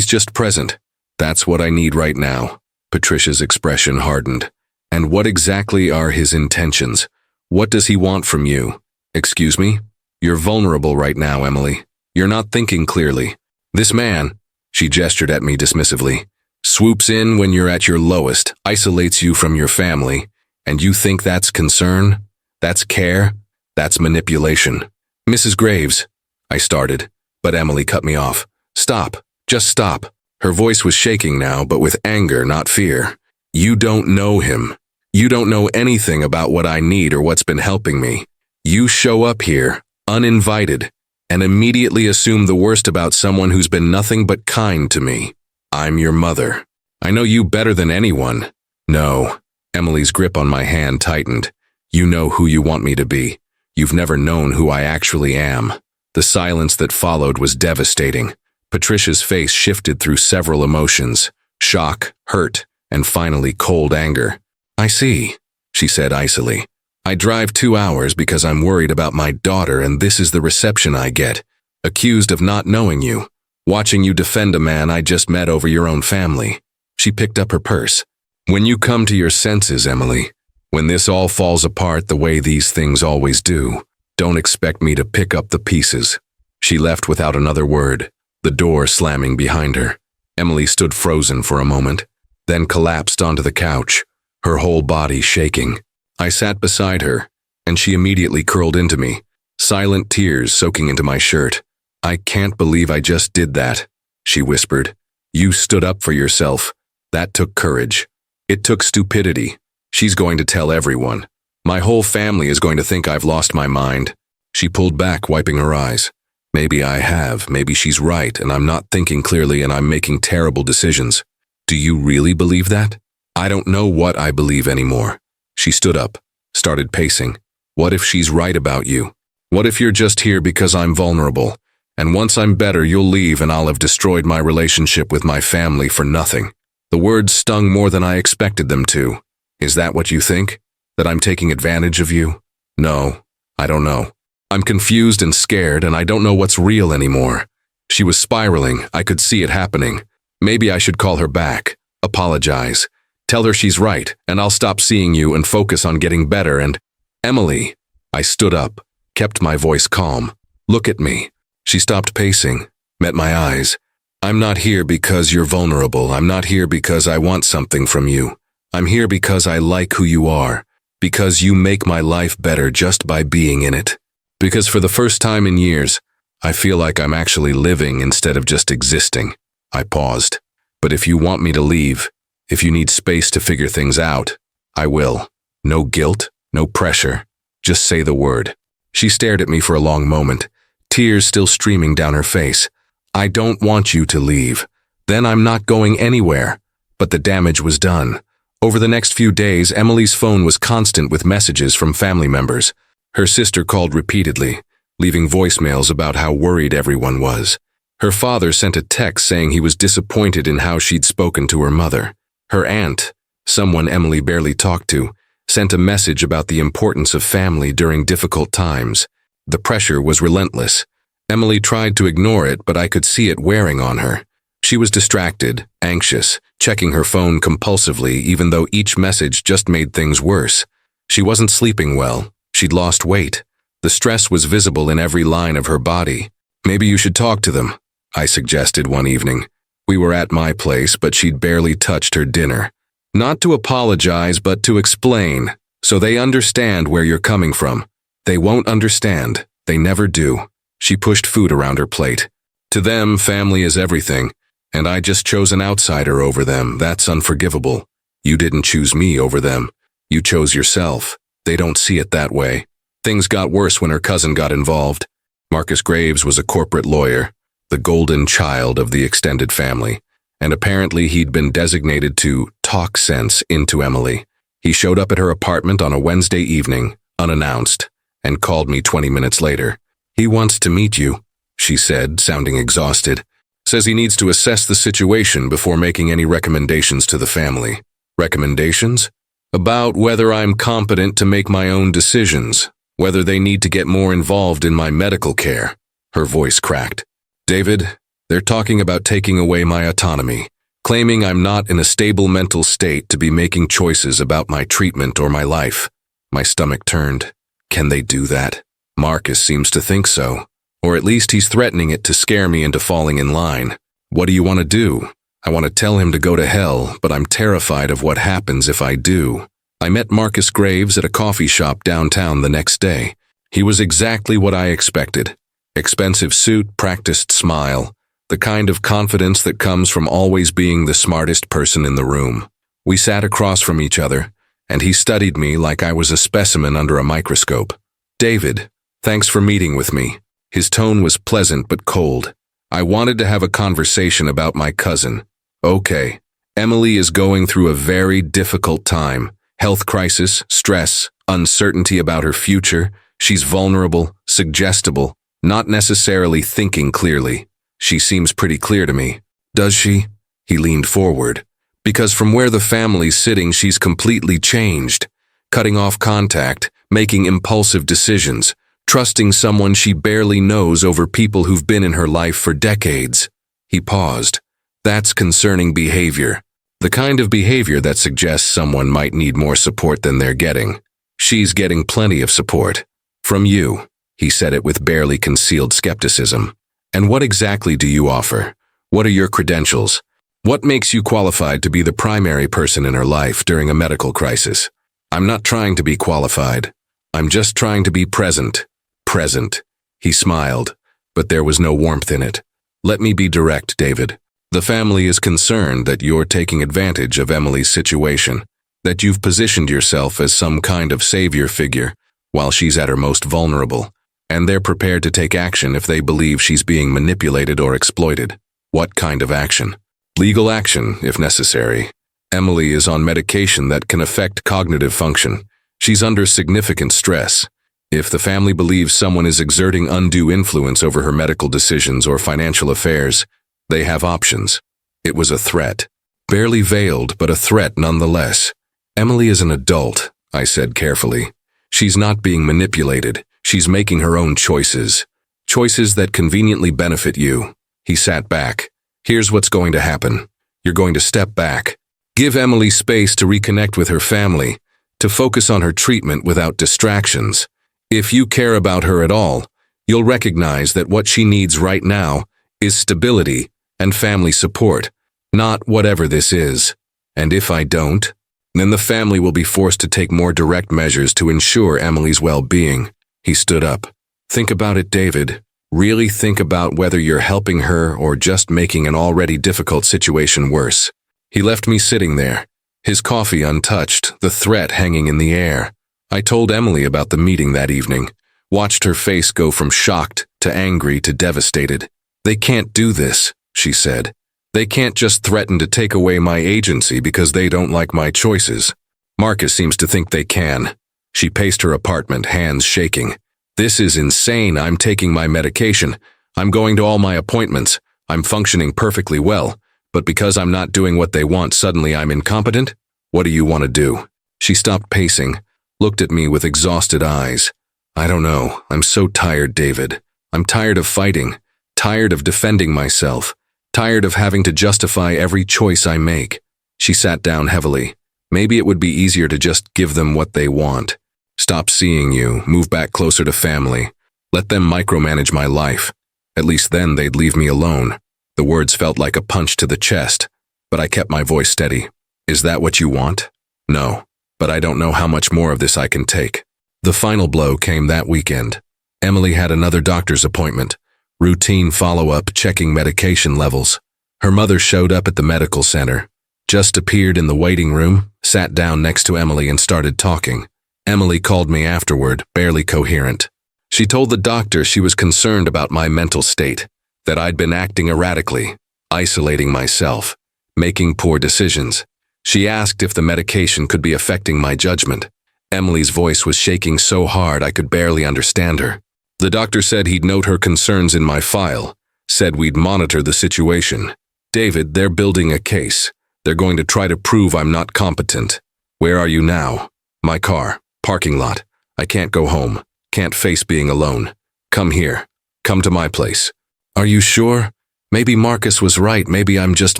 just present. That's what I need right now. Patricia's expression hardened. And what exactly are his intentions? What does he want from you? Excuse me? You're vulnerable right now, Emily. You're not thinking clearly. This man, she gestured at me dismissively, swoops in when you're at your lowest, isolates you from your family, and you think that's concern? That's care? That's manipulation. Mrs. Graves, I started, but Emily cut me off. Stop. Just stop. Her voice was shaking now, but with anger, not fear. You don't know him. You don't know anything about what I need or what's been helping me. You show up here, uninvited, and immediately assume the worst about someone who's been nothing but kind to me. I'm your mother. I know you better than anyone. No. Emily's grip on my hand tightened. You know who you want me to be. You've never known who I actually am. The silence that followed was devastating. Patricia's face shifted through several emotions: shock, hurt, and finally cold anger. I see, she said icily. I drive 2 hours because I'm worried about my daughter, and this is the reception I get. Accused of not knowing you. Watching you defend a man I just met over your own family. She picked up her purse. When you come to your senses, Emily, when this all falls apart the way these things always do, don't expect me to pick up the pieces. She left without another word, the door slamming behind her. Emily stood frozen for a moment, then collapsed onto the couch, her whole body shaking. I sat beside her, and she immediately curled into me, silent tears soaking into my shirt. I can't believe I just did that, she whispered. You stood up for yourself. That took courage. It took stupidity. She's going to tell everyone. My whole family is going to think I've lost my mind. She pulled back, wiping her eyes. Maybe I have. Maybe she's right, and I'm not thinking clearly and I'm making terrible decisions. Do you really believe that? I don't know what I believe anymore. She stood up, started pacing. What if she's right about you? What if you're just here because I'm vulnerable, and once I'm better you'll leave and I'll have destroyed my relationship with my family for nothing? The words stung more than I expected them to. Is that what you think? That I'm taking advantage of you? No, I don't know. I'm confused and scared, and I don't know what's real anymore. She was spiraling. I could see it happening. Maybe I should call her back, apologize. Tell her she's right, and I'll stop seeing you and focus on getting better and… Emily. I stood up, kept my voice calm. Look at me. She stopped pacing, met my eyes. I'm not here because you're vulnerable. I'm not here because I want something from you. I'm here because I like who you are, because you make my life better just by being in it. Because for the first time in years, I feel like I'm actually living instead of just existing. I paused. But if you want me to leave, if you need space to figure things out, I will. No guilt, no pressure. Just say the word. She stared at me for a long moment, tears still streaming down her face. I don't want you to leave. Then I'm not going anywhere. But the damage was done. Over the next few days, Emily's phone was constant with messages from family members. Her sister called repeatedly, leaving voicemails about how worried everyone was. Her father sent a text saying he was disappointed in how she'd spoken to her mother. Her aunt, someone Emily barely talked to, sent a message about the importance of family during difficult times. The pressure was relentless. Emily tried to ignore it, but I could see it wearing on her. She was distracted, anxious, checking her phone compulsively even though each message just made things worse. She wasn't sleeping well. She'd lost weight. The stress was visible in every line of her body. Maybe you should talk to them, I suggested one evening. We were at my place, but she'd barely touched her dinner. Not to apologize, but to explain, so they understand where you're coming from. They won't understand. They never do. She pushed food around her plate. To them, family is everything, and I just chose an outsider over them. That's unforgivable. You didn't choose me over them. You chose yourself. They don't see it that way. Things got worse when her cousin got involved. Marcus Graves was a corporate lawyer, the golden child of the extended family, and apparently he'd been designated to talk sense into Emily. He showed up at her apartment on a Wednesday evening, unannounced, and called me 20 minutes later. "He wants to meet you," she said, sounding exhausted. "Says he needs to assess the situation before making any recommendations to the family." "Recommendations?" "About whether I'm competent to make my own decisions, whether they need to get more involved in my medical care." Her voice cracked. "David, they're talking about taking away my autonomy, claiming I'm not in a stable mental state to be making choices about my treatment or my life." My stomach turned. Can they do that? Marcus seems to think so. Or at least he's threatening it to scare me into falling in line. What do you want to do? I want to tell him to go to hell, but I'm terrified of what happens if I do. I met Marcus Graves at a coffee shop downtown the next day. He was exactly what I expected. Expensive suit, practiced smile, the kind of confidence that comes from always being the smartest person in the room. We sat across from each other, and he studied me like I was a specimen under a microscope. "David, thanks for meeting with me." His tone was pleasant but cold. "I wanted to have a conversation about my cousin." "Okay. Emily is going through a very difficult time. Health crisis, stress, uncertainty about her future. She's vulnerable, suggestible, not necessarily thinking clearly. She seems pretty clear to me." "Does she?" He leaned forward. "Because from where the family's sitting, she's completely changed. Cutting off contact, making impulsive decisions, trusting someone she barely knows over people who've been in her life for decades." He paused. "That's concerning behavior. The kind of behavior that suggests someone might need more support than they're getting. She's getting plenty of support. From you." He said it with barely concealed skepticism. "And what exactly do you offer? What are your credentials? What makes you qualified to be the primary person in her life during a medical crisis?" "I'm not trying to be qualified. I'm just trying to be present." "Present." He smiled, but there was no warmth in it. "Let me be direct, David. The family is concerned that you're taking advantage of Emily's situation, that you've positioned yourself as some kind of savior figure while she's at her most vulnerable, and they're prepared to take action if they believe she's being manipulated or exploited." "What kind of action?" "Legal action, if necessary. Emily is on medication that can affect cognitive function. She's under significant stress. If the family believes someone is exerting undue influence over her medical decisions or financial affairs, they have options." It was a threat. Barely veiled, but a threat nonetheless. "Emily is an adult," I said carefully. "She's not being manipulated. She's making her own choices. Choices that conveniently benefit you." He sat back. "Here's what's going to happen. You're going to step back. Give Emily space to reconnect with her family, to focus on her treatment without distractions. If you care about her at all, you'll recognize that what she needs right now is stability and family support, not whatever this is. And if I don't, then the family will be forced to take more direct measures to ensure Emily's well-being." He stood up. "Think about it, David. Really think about whether you're helping her or just making an already difficult situation worse." He left me sitting there, his coffee untouched, the threat hanging in the air. I told Emily about the meeting that evening, watched her face go from shocked to angry to devastated. "They can't do this," she said. "They can't just threaten to take away my agency because they don't like my choices. Marcus seems to think they can." She paced her apartment, hands shaking. "This is insane. I'm taking my medication. I'm going to all my appointments. I'm functioning perfectly well. But because I'm not doing what they want, suddenly I'm incompetent? What do you want to do?" She stopped pacing, looked at me with exhausted eyes. "I don't know. I'm so tired, David. I'm tired of fighting, tired of defending myself, tired of having to justify every choice I make." She sat down heavily. "Maybe it would be easier to just give them what they want. Stop seeing you, move back closer to family. Let them micromanage my life. At least then they'd leave me alone." The words felt like a punch to the chest, but I kept my voice steady. "Is that what you want?" "No, but I don't know how much more of this I can take." The final blow came that weekend. Emily had another doctor's appointment, routine follow-up checking medication levels. Her mother showed up at the medical center, just appeared in the waiting room, sat down next to Emily and started talking. Emily called me afterward, barely coherent. She told the doctor she was concerned about my mental state, that I'd been acting erratically, isolating myself. making poor decisions. She asked if the medication could be affecting my judgment. Emily's voice was shaking so hard I could barely understand her. The doctor said he'd note her concerns in my file, said we'd monitor the situation. David, they're building a case. They're going to try to prove I'm not competent. Where are you now? My car. Parking lot. I can't go home. Can't face being alone. Come here. Come to my place. Are you sure? Maybe Marcus was right. Maybe I'm just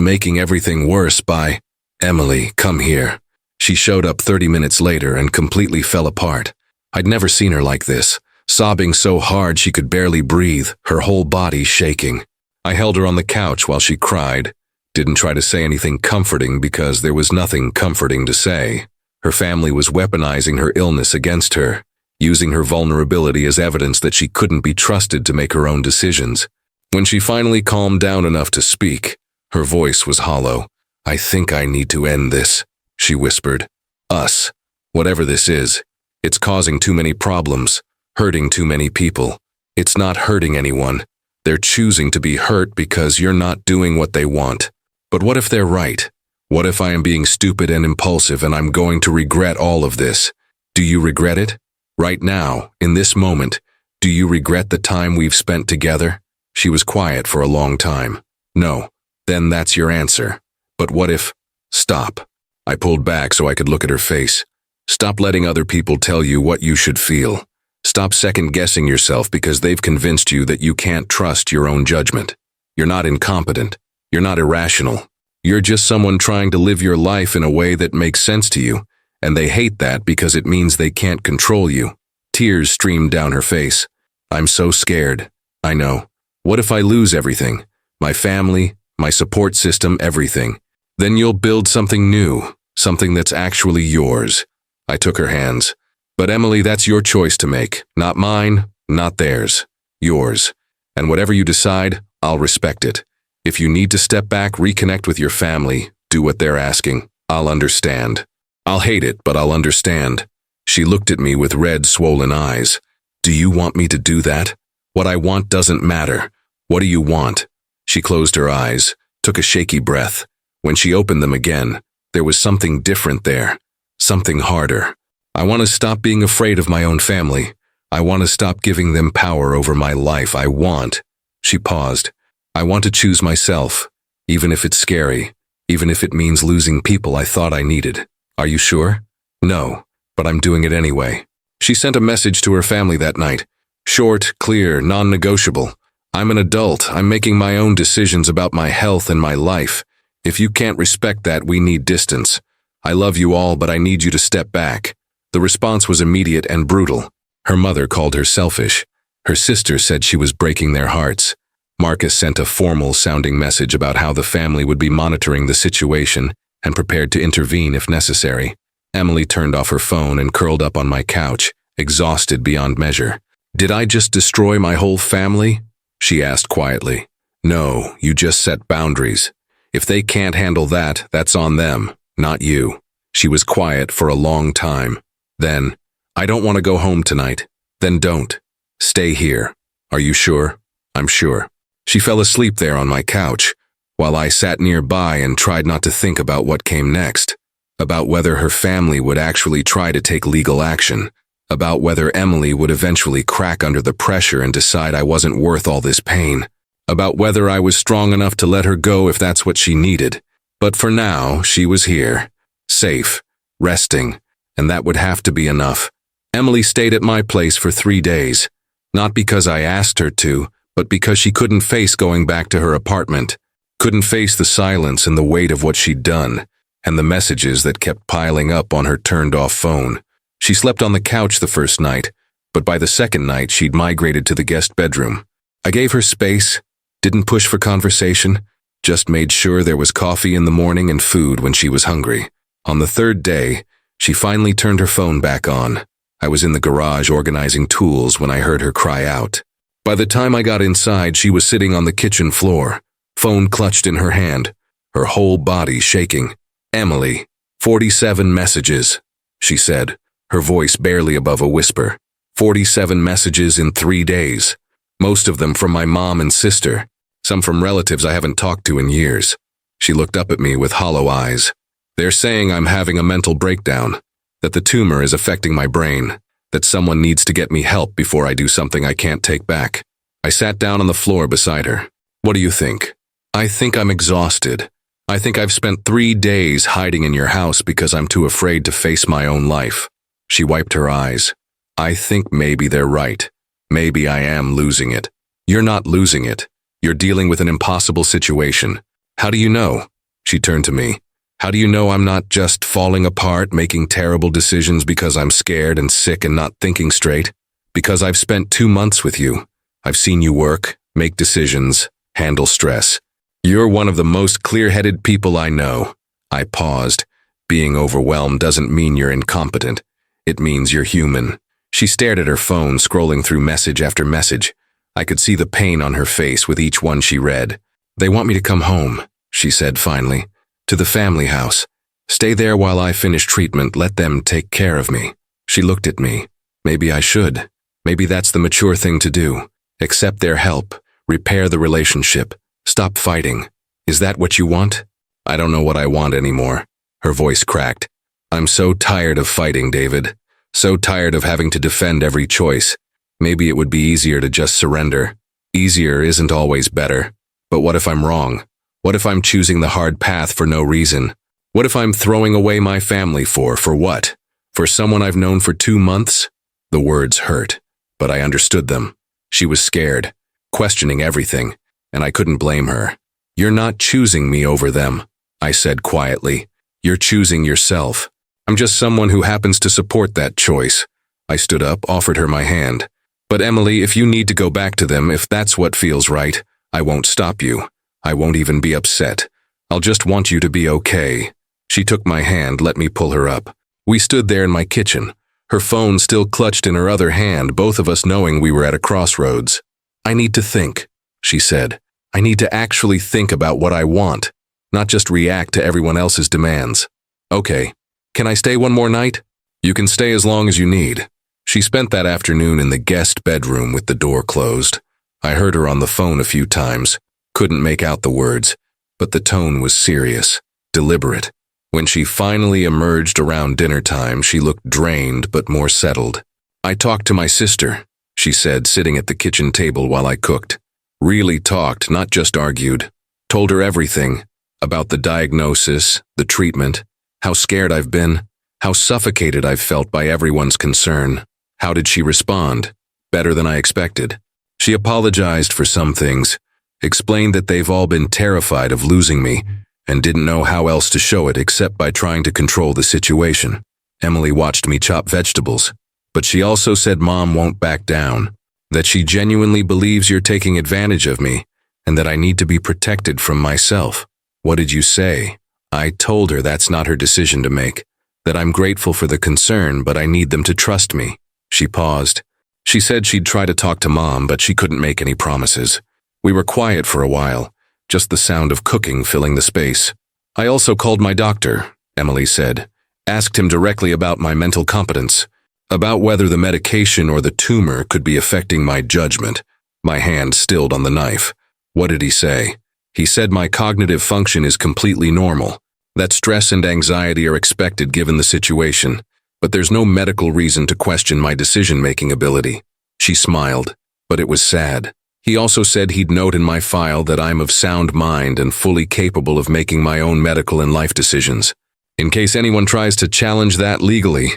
making everything worse by... Emily, come here. She showed up 30 minutes later and completely fell apart. I'd never seen her like this, sobbing so hard she could barely breathe, her whole body shaking. I held her on the couch while she cried. Didn't try to say anything comforting because there was nothing comforting to say. Her family was weaponizing her illness against her, using her vulnerability as evidence that she couldn't be trusted to make her own decisions. When she finally calmed down enough to speak, her voice was hollow. I think I need to end this, she whispered. Us. Whatever this is, it's causing too many problems, hurting too many people. It's not hurting anyone. They're choosing to be hurt because you're not doing what they want. But what if they're right? What if I am being stupid and impulsive and I'm going to regret all of this? Do you regret it? Right now, in this moment, do you regret the time we've spent together? She was quiet for a long time. No. Then that's your answer. But what if... Stop. I pulled back so I could look at her face. Stop letting other people tell you what you should feel. Stop second-guessing yourself because they've convinced you that you can't trust your own judgment. You're not incompetent. You're not irrational. You're just someone trying to live your life in a way that makes sense to you, and they hate that because it means they can't control you. Tears streamed down her face. I'm so scared. I know. What if I lose everything? My family, my support system, everything. Then you'll build something new, something that's actually yours. I took her hands. But Emily, that's your choice to make. Not mine, not theirs. Yours. And whatever you decide, I'll respect it. If you need to step back, reconnect with your family, do what they're asking, I'll understand. I'll hate it, but I'll understand. She looked at me with red, swollen eyes. Do you want me to do that? What I want doesn't matter. What do you want? She closed her eyes, took a shaky breath. When she opened them again, there was something different there. Something harder. I want to stop being afraid of my own family. I want to stop giving them power over my life. I want... She paused. I want to choose myself, even if it's scary, even if it means losing people I thought I needed. Are you sure? No, but I'm doing it anyway. She sent a message to her family that night. Short, clear, non-negotiable. I'm an adult. I'm making my own decisions about my health and my life. If you can't respect that, we need distance. I love you all, but I need you to step back. The response was immediate and brutal. Her mother called her selfish. Her sister said she was breaking their hearts. Marcus sent a formal-sounding message about how the family would be monitoring the situation and prepared to intervene if necessary. Emily turned off her phone and curled up on my couch, exhausted beyond measure. Did I just destroy my whole family? She asked quietly. No, you just set boundaries. If they can't handle that, that's on them, not you. She was quiet for a long time. Then, I don't want to go home tonight. Then don't. Stay here. Are you sure? I'm sure. She fell asleep there on my couch, while I sat nearby and tried not to think about what came next, about whether her family would actually try to take legal action, about whether Emily would eventually crack under the pressure and decide I wasn't worth all this pain, about whether I was strong enough to let her go if that's what she needed. But for now, she was here, safe, resting, and that would have to be enough. Emily stayed at my place for 3 days, not because I asked her to, but because she couldn't face going back to her apartment, couldn't face the silence and the weight of what she'd done, and the messages that kept piling up on her turned-off phone. She slept on the couch the first night, but by the second night she'd migrated to the guest bedroom. I gave her space, didn't push for conversation, just made sure there was coffee in the morning and food when she was hungry. On the third day, she finally turned her phone back on. I was in the garage organizing tools when I heard her cry out. By the time I got inside, she was sitting on the kitchen floor, phone clutched in her hand, her whole body shaking. Emily, 47 messages, she said, her voice barely above a whisper. 47 messages in 3 days. Most of them from my mom and sister, some from relatives I haven't talked to in years. She looked up at me with hollow eyes. They're saying I'm having a mental breakdown, that the tumor is affecting my brain, that someone needs to get me help before I do something I can't take back. I sat down on the floor beside her. What do you think? I think I'm exhausted. I think I've spent 3 days hiding in your house because I'm too afraid to face my own life. She wiped her eyes. I think maybe they're right. Maybe I am losing it. You're not losing it. You're dealing with an impossible situation. How do you know? She turned to me. How do you know I'm not just falling apart, making terrible decisions because I'm scared and sick and not thinking straight? Because I've spent 2 months with you. I've seen you work, make decisions, handle stress. You're one of the most clear-headed people I know. I paused. Being overwhelmed doesn't mean you're incompetent. It means you're human. She stared at her phone, scrolling through message after message. I could see the pain on her face with each one she read. They want me to come home, she said finally. To the family house. Stay there while I finish treatment. Let them take care of me. She looked at me. Maybe I should. Maybe that's the mature thing to do. Accept their help. Repair the relationship. Stop fighting. Is that what you want? I don't know what I want anymore. Her voice cracked. I'm so tired of fighting, David. So tired of having to defend every choice. Maybe it would be easier to just surrender. Easier isn't always better. But what if I'm wrong? What if I'm choosing the hard path for no reason? What if I'm throwing away my family for what? For someone I've known for 2 months? The words hurt, but I understood them. She was scared, questioning everything, and I couldn't blame her. You're not choosing me over them, I said quietly. You're choosing yourself. I'm just someone who happens to support that choice. I stood up, offered her my hand. But Emily, if you need to go back to them, if that's what feels right, I won't stop you. I won't even be upset. I'll just want you to be okay. She took my hand, let me pull her up. We stood there in my kitchen, her phone still clutched in her other hand, both of us knowing we were at a crossroads. I need to think, she said. I need to actually think about what I want, not just react to everyone else's demands. Okay. Can I stay one more night? You can stay as long as you need. She spent that afternoon in the guest bedroom with the door closed. I heard her on the phone a few times, couldn't make out the words, but the tone was serious, deliberate. When she finally emerged around dinner time, she looked drained but more settled. I talked to my sister, she said, sitting at the kitchen table while I cooked. Really talked, not just argued. Told her everything, about the diagnosis, the treatment, how scared I've been, how suffocated I've felt by everyone's concern. How did she respond? Better than I expected. She apologized for some things, explained that they've all been terrified of losing me and didn't know how else to show it except by trying to control the situation. Emily watched me chop vegetables, but she also said Mom won't back down, that she genuinely believes you're taking advantage of me and that I need to be protected from myself. What did you say? I told her that's not her decision to make, that I'm grateful for the concern, but I need them to trust me. She paused. She said she'd try to talk to Mom, but she couldn't make any promises. We were quiet for a while, just the sound of cooking filling the space. I also called my doctor, Emily said, asked him directly about my mental competence, about whether the medication or the tumor could be affecting my judgment. My hand stilled on the knife. What did he say? He said my cognitive function is completely normal, that stress and anxiety are expected given the situation, but there's no medical reason to question my decision-making ability. She smiled, but it was sad. He also said he'd note in my file that I'm of sound mind and fully capable of making my own medical and life decisions. In case anyone tries to challenge that legally.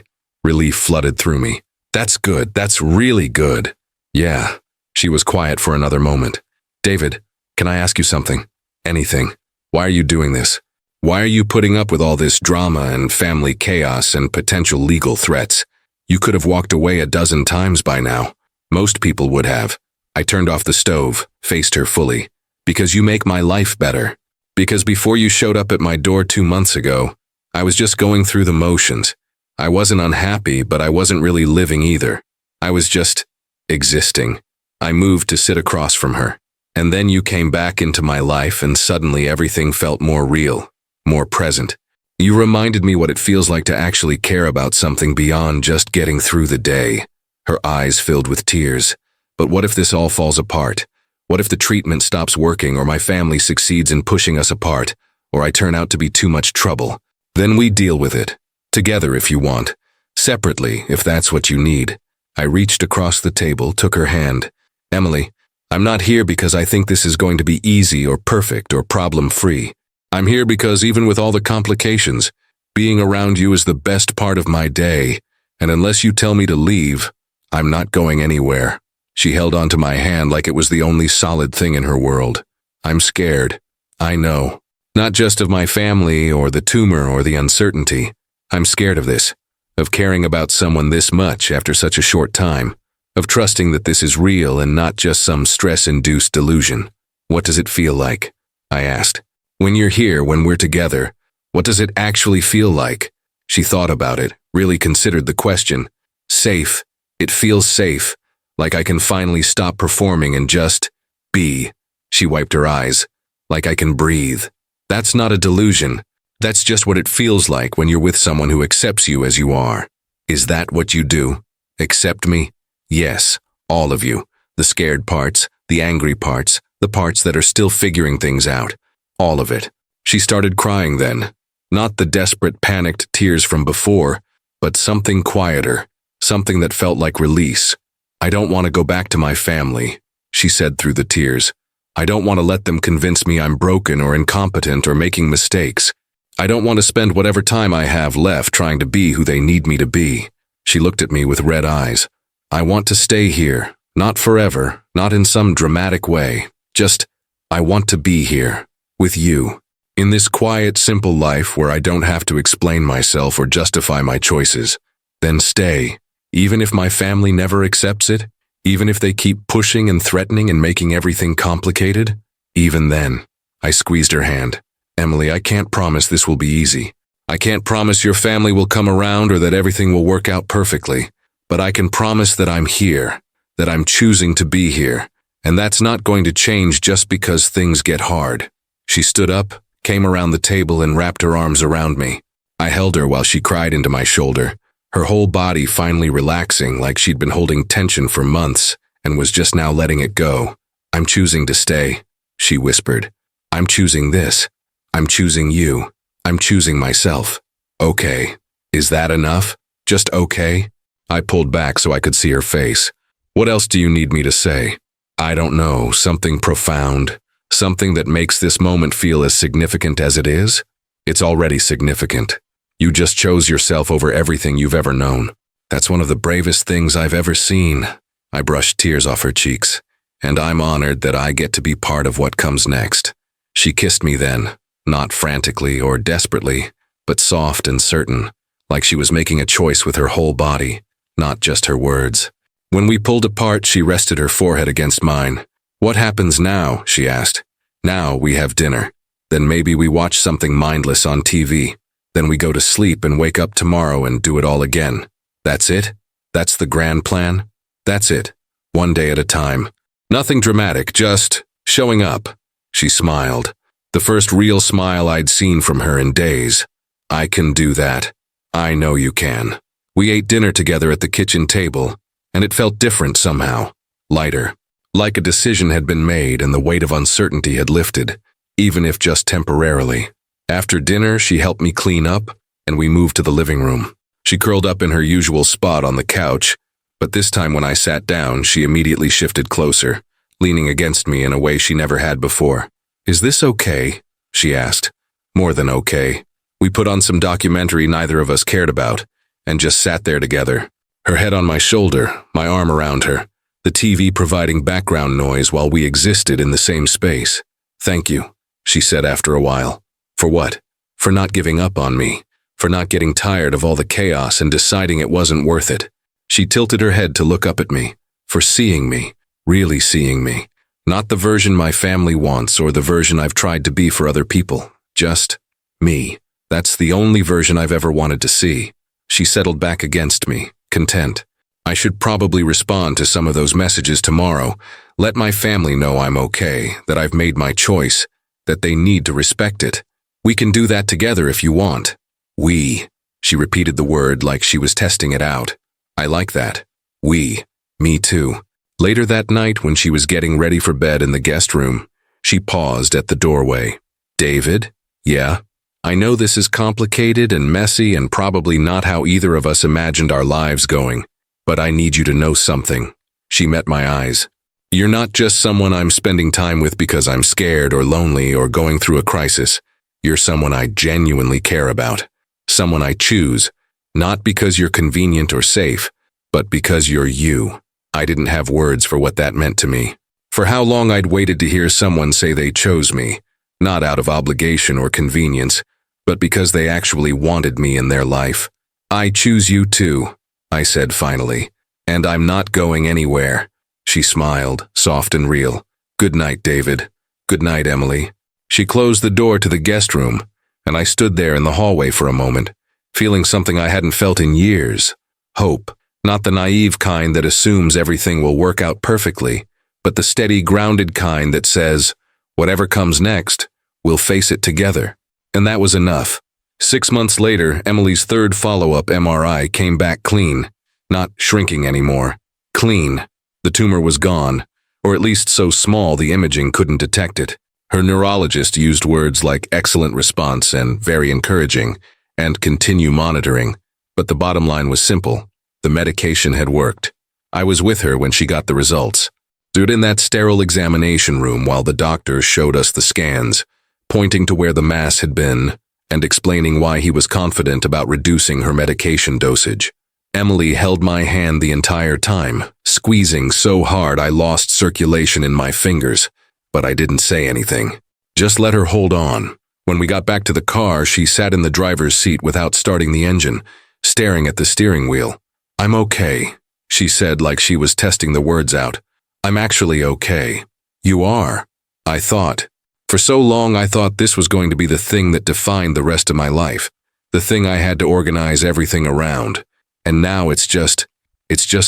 Relief flooded through me. That's good. That's really good. Yeah. She was quiet for another moment. David, can I ask you something? Anything. Why are you doing this? Why are you putting up with all this drama and family chaos and potential legal threats? You could have walked away a dozen times by now. Most people would have. I turned off the stove, faced her fully. Because you make my life better. Because before you showed up at my door 2 months ago, I was just going through the motions. I wasn't unhappy, but I wasn't really living either. I was just existing. I moved to sit across from her. And then you came back into my life and suddenly everything felt more real, more present. You reminded me what it feels like to actually care about something beyond just getting through the day. Her eyes filled with tears. But what if this all falls apart? What if the treatment stops working or my family succeeds in pushing us apart? or I turn out to be too much trouble. Then we deal with it. Together if you want. Separately if that's what you need. I reached across the table, took her hand. Emily, I'm not here because I think this is going to be easy or perfect or problem-free. I'm here because even with all the complications, being around you is the best part of my day, and unless you tell me to leave, I'm not going anywhere. She held onto my hand like it was the only solid thing in her world. I'm scared. I know. Not just of my family or the tumor or the uncertainty. I'm scared of this, of caring about someone this much after such a short time, of trusting that this is real and not just some stress-induced delusion. What does it feel like? I asked. When you're here, when we're together, what does it actually feel like? She thought about it, really considered the question. Safe. It feels safe, like I can finally stop performing and just be. She wiped her eyes. Like I can breathe. That's not a delusion. That's just what it feels like when you're with someone who accepts you as you are. Is that what you do? Accept me? Yes, all of you. The scared parts, the angry parts, the parts that are still figuring things out. All of it. She started crying then. Not the desperate, panicked tears from before, but something quieter, something that felt like release. I don't want to go back to my family, she said through the tears. I don't want to let them convince me I'm broken or incompetent or making mistakes. I don't want to spend whatever time I have left trying to be who they need me to be. She looked at me with red eyes. I want to stay here, not forever, not in some dramatic way. Just, I want to be here, with you. In this quiet, simple life where I don't have to explain myself or justify my choices. Then stay, even if my family never accepts it, even if they keep pushing and threatening and making everything complicated. Even then, I squeezed her hand. Emily, I can't promise this will be easy. I can't promise your family will come around or that everything will work out perfectly. But I can promise that I'm here, that I'm choosing to be here, and that's not going to change just because things get hard. She stood up, came around the table and wrapped her arms around me. I held her while she cried into my shoulder, her whole body finally relaxing like she'd been holding tension for months and was just now letting it go. I'm choosing to stay, she whispered. I'm choosing this. I'm choosing you. I'm choosing myself. Okay. Is that enough? Just okay? I pulled back so I could see her face. What else do you need me to say? I don't know, something profound, something that makes this moment feel as significant as it is? It's already significant. You just chose yourself over everything you've ever known. That's one of the bravest things I've ever seen. I brushed tears off her cheeks, and I'm honored that I get to be part of what comes next. She kissed me then. Not frantically or desperately, but soft and certain, like she was making a choice with her whole body, not just her words. When we pulled apart, she rested her forehead against mine. What happens now? She asked. Now we have dinner. Then maybe we watch something mindless on TV. Then we go to sleep and wake up tomorrow and do it all again. That's it? That's the grand plan? That's it. One day at a time. Nothing dramatic, just showing up. She smiled. The first real smile I'd seen from her in days. I can do that. I know you can. We ate dinner together at the kitchen table, and it felt different somehow, lighter, like a decision had been made and the weight of uncertainty had lifted, even if just temporarily. After dinner, she helped me clean up, and we moved to the living room. She curled up in her usual spot on the couch, but this time when I sat down, she immediately shifted closer, leaning against me in a way she never had before. Is this okay? She asked. More than okay. We put on some documentary neither of us cared about, and just sat there together. Her head on my shoulder, my arm around her, the TV providing background noise while we existed in the same space. Thank you, she said after a while. For what? For not giving up on me, for not getting tired of all the chaos and deciding it wasn't worth it. She tilted her head to look up at me, for seeing me, really seeing me. Not the version my family wants or the version I've tried to be for other people. Just me. That's the only version I've ever wanted to see. She settled back against me, content. I should probably respond to some of those messages tomorrow. Let my family know I'm okay, that I've made my choice, that they need to respect it. We can do that together if you want. We. She repeated the word like she was testing it out. I like that. We. Me too. Later that night, when she was getting ready for bed in the guest room, she paused at the doorway. David? Yeah, I know this is complicated and messy and probably not how either of us imagined our lives going, but I need you to know something. She met my eyes. You're not just someone I'm spending time with because I'm scared or lonely or going through a crisis. You're someone I genuinely care about. Someone I choose, not because you're convenient or safe, but because you're you. I didn't have words for what that meant to me. For how long I'd waited to hear someone say they chose me, not out of obligation or convenience, but because they actually wanted me in their life. I choose you too, I said finally, and I'm not going anywhere. She smiled, soft and real. Good night, David. Good night, Emily. She closed the door to the guest room, and I stood there in the hallway for a moment, feeling something I hadn't felt in years. Hope, not the naive kind that assumes everything will work out perfectly, but the steady, grounded kind that says, whatever comes next, we'll face it together. And that was enough. 6 months later, Emily's third follow-up MRI came back clean, not shrinking anymore. Clean. The tumor was gone, or at least so small the imaging couldn't detect it. Her neurologist used words like excellent response and very encouraging, and continue monitoring, but the bottom line was simple. The medication had worked. I was with her when she got the results. Stood in that sterile examination room while the doctor showed us the scans, pointing to where the mass had been, and explaining why he was confident about reducing her medication dosage. Emily held my hand the entire time, squeezing so hard I lost circulation in my fingers, but I didn't say anything. Just let her hold on. When we got back to the car, she sat in the driver's seat without starting the engine, staring at the steering wheel. I'm okay, she said like she was testing the words out. I'm actually okay. You are, I thought. For so long I thought this was going to be the thing that defined the rest of my life, the thing I had to organize everything around. And now it's just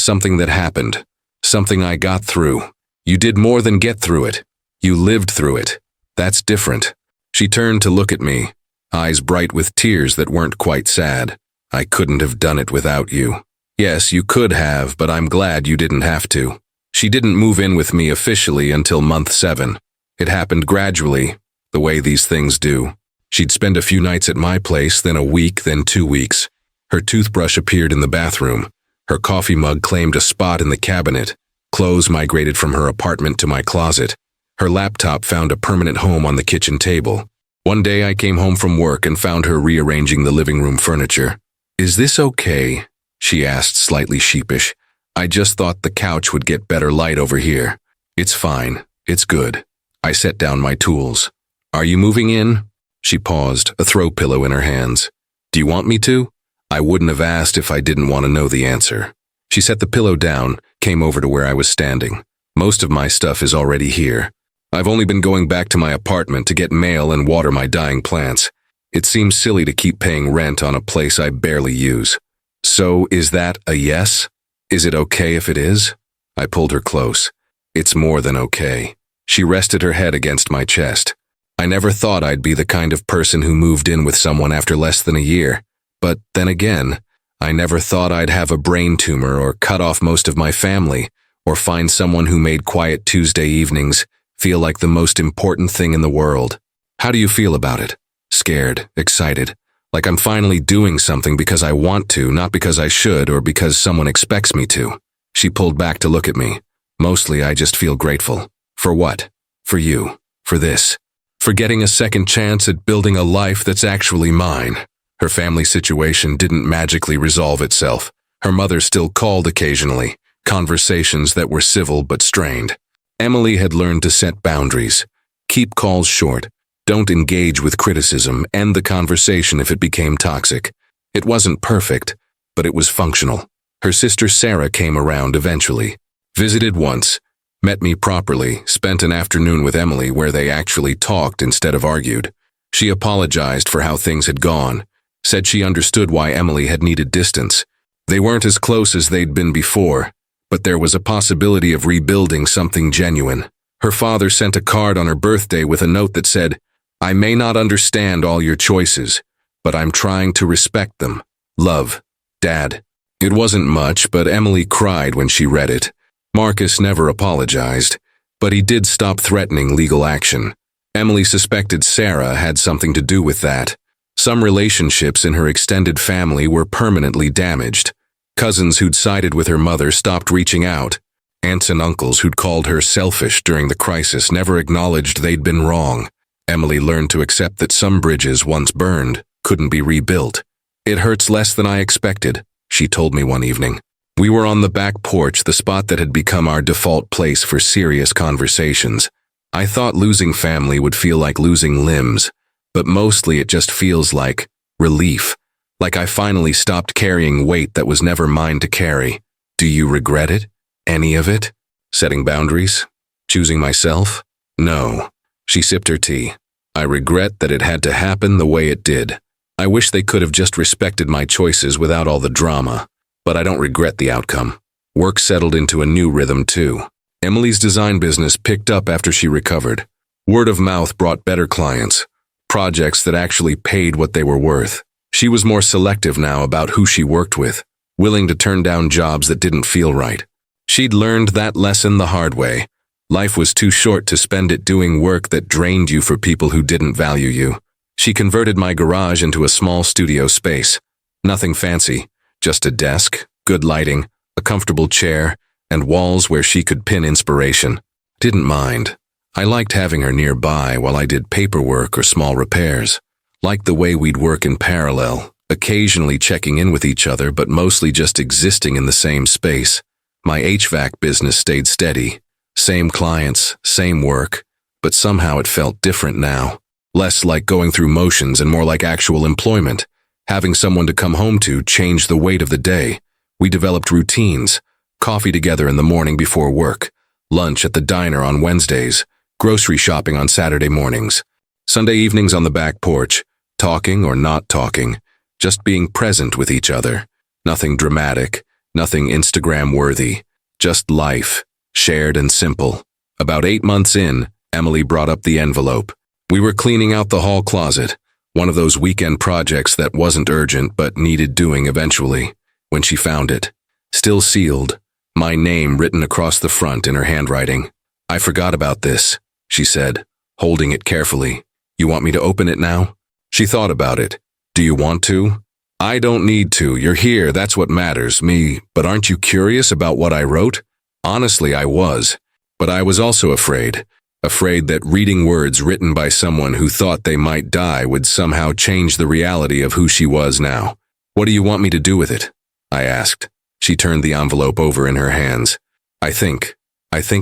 something that happened, something I got through. You did more than get through it. You lived through it. That's different. She turned to look at me, eyes bright with tears that weren't quite sad. I couldn't have done it without you. Yes, you could have, but I'm glad you didn't have to. She didn't move in with me officially until month 7. It happened gradually, the way these things do. She'd spend a few nights at my place, then a week, then 2 weeks. Her toothbrush appeared in the bathroom. Her coffee mug claimed a spot in the cabinet. Clothes migrated from her apartment to my closet. Her laptop found a permanent home on the kitchen table. One day I came home from work and found her rearranging the living room furniture. Is this okay? She asked, slightly sheepish. I just thought the couch would get better light over here. It's fine. It's good. I set down my tools. Are you moving in? She paused, a throw pillow in her hands. Do you want me to? I wouldn't have asked if I didn't want to know the answer. She set the pillow down, came over to where I was standing. Most of my stuff is already here. I've only been going back to my apartment to get mail and water my dying plants. It seems silly to keep paying rent on a place I barely use. So, is that a yes? Is it okay if it is? I pulled her close. It's more than okay. She rested her head against my chest. I never thought I'd be the kind of person who moved in with someone after less than a year. But then again, I never thought I'd have a brain tumor or cut off most of my family, or find someone who made quiet Tuesday evenings feel like the most important thing in the world. How do you feel about it? Scared, excited, like I'm finally doing something because I want to, not because I should or because someone expects me to. She pulled back to look at me. Mostly I just feel grateful. For what? For you. For this. For getting a second chance at building a life that's actually mine. Her family situation didn't magically resolve itself. Her mother still called occasionally, conversations that were civil but strained. Emily had learned to set boundaries. Keep calls short. Don't engage with criticism. End the conversation if it became toxic. It wasn't perfect, but it was functional. Her sister Sarah came around eventually. Visited once. Met me properly. Spent an afternoon with Emily where they actually talked instead of argued. She apologized for how things had gone. Said she understood why Emily had needed distance. They weren't as close as they'd been before, but there was a possibility of rebuilding something genuine. Her father sent a card on her birthday with a note that said, I may not understand all your choices, but I'm trying to respect them. Love, Dad. It wasn't much, but Emily cried when she read it. Marcus never apologized, but he did stop threatening legal action. Emily suspected Sarah had something to do with that. Some relationships in her extended family were permanently damaged. Cousins who'd sided with her mother stopped reaching out. Aunts and uncles who'd called her selfish during the crisis never acknowledged they'd been wrong. Emily learned to accept that some bridges once burned couldn't be rebuilt. "It hurts less than I expected," she told me one evening. We were on the back porch, the spot that had become our default place for serious conversations. I thought losing family would feel like losing limbs, but mostly it just feels like relief. Like I finally stopped carrying weight that was never mine to carry. Do you regret it? Any of it? Setting boundaries? Choosing myself? No. She sipped her tea. I regret that it had to happen the way it did. I wish they could have just respected my choices without all the drama. But I don't regret the outcome. Work settled into a new rhythm too. Emily's design business picked up after she recovered. Word of mouth brought better clients. Projects that actually paid what they were worth. She was more selective now about who she worked with, willing to turn down jobs that didn't feel right. She'd learned that lesson the hard way. Life was too short to spend it doing work that drained you for people who didn't value you. She converted my garage into a small studio space. Nothing fancy, just a desk, good lighting, a comfortable chair, and walls where she could pin inspiration. Didn't mind. I liked having her nearby while I did paperwork or small repairs. Liked the way we'd work in parallel, occasionally checking in with each other but mostly just existing in the same space. My HVAC business stayed steady. Same clients, same work, but somehow it felt different now. Less like going through motions and more like actual employment. Having someone to come home to changed the weight of the day. We developed routines. Coffee together in the morning before work. Lunch at the diner on Wednesdays. Grocery shopping on Saturday mornings. Sunday evenings on the back porch. Talking or not talking. Just being present with each other. Nothing dramatic. Nothing Instagram-worthy. Just life. Shared and simple. About 8 months in, Emily brought up the envelope. We were cleaning out the hall closet. One of those weekend projects that wasn't urgent but needed doing eventually. When she found it. Still sealed. My name written across the front in her handwriting. "I forgot about this," she said, holding it carefully. "You want me to open it now?" She thought about it. "Do you want to?" "I don't need to. You're here. That's what matters. Me. But aren't you curious about what I wrote?" Honestly, I was. But I was also afraid. Afraid that reading words written by someone who thought they might die would somehow change the reality of who she was now. "What do you want me to do with it?" I asked. She turned the envelope over in her hands. I think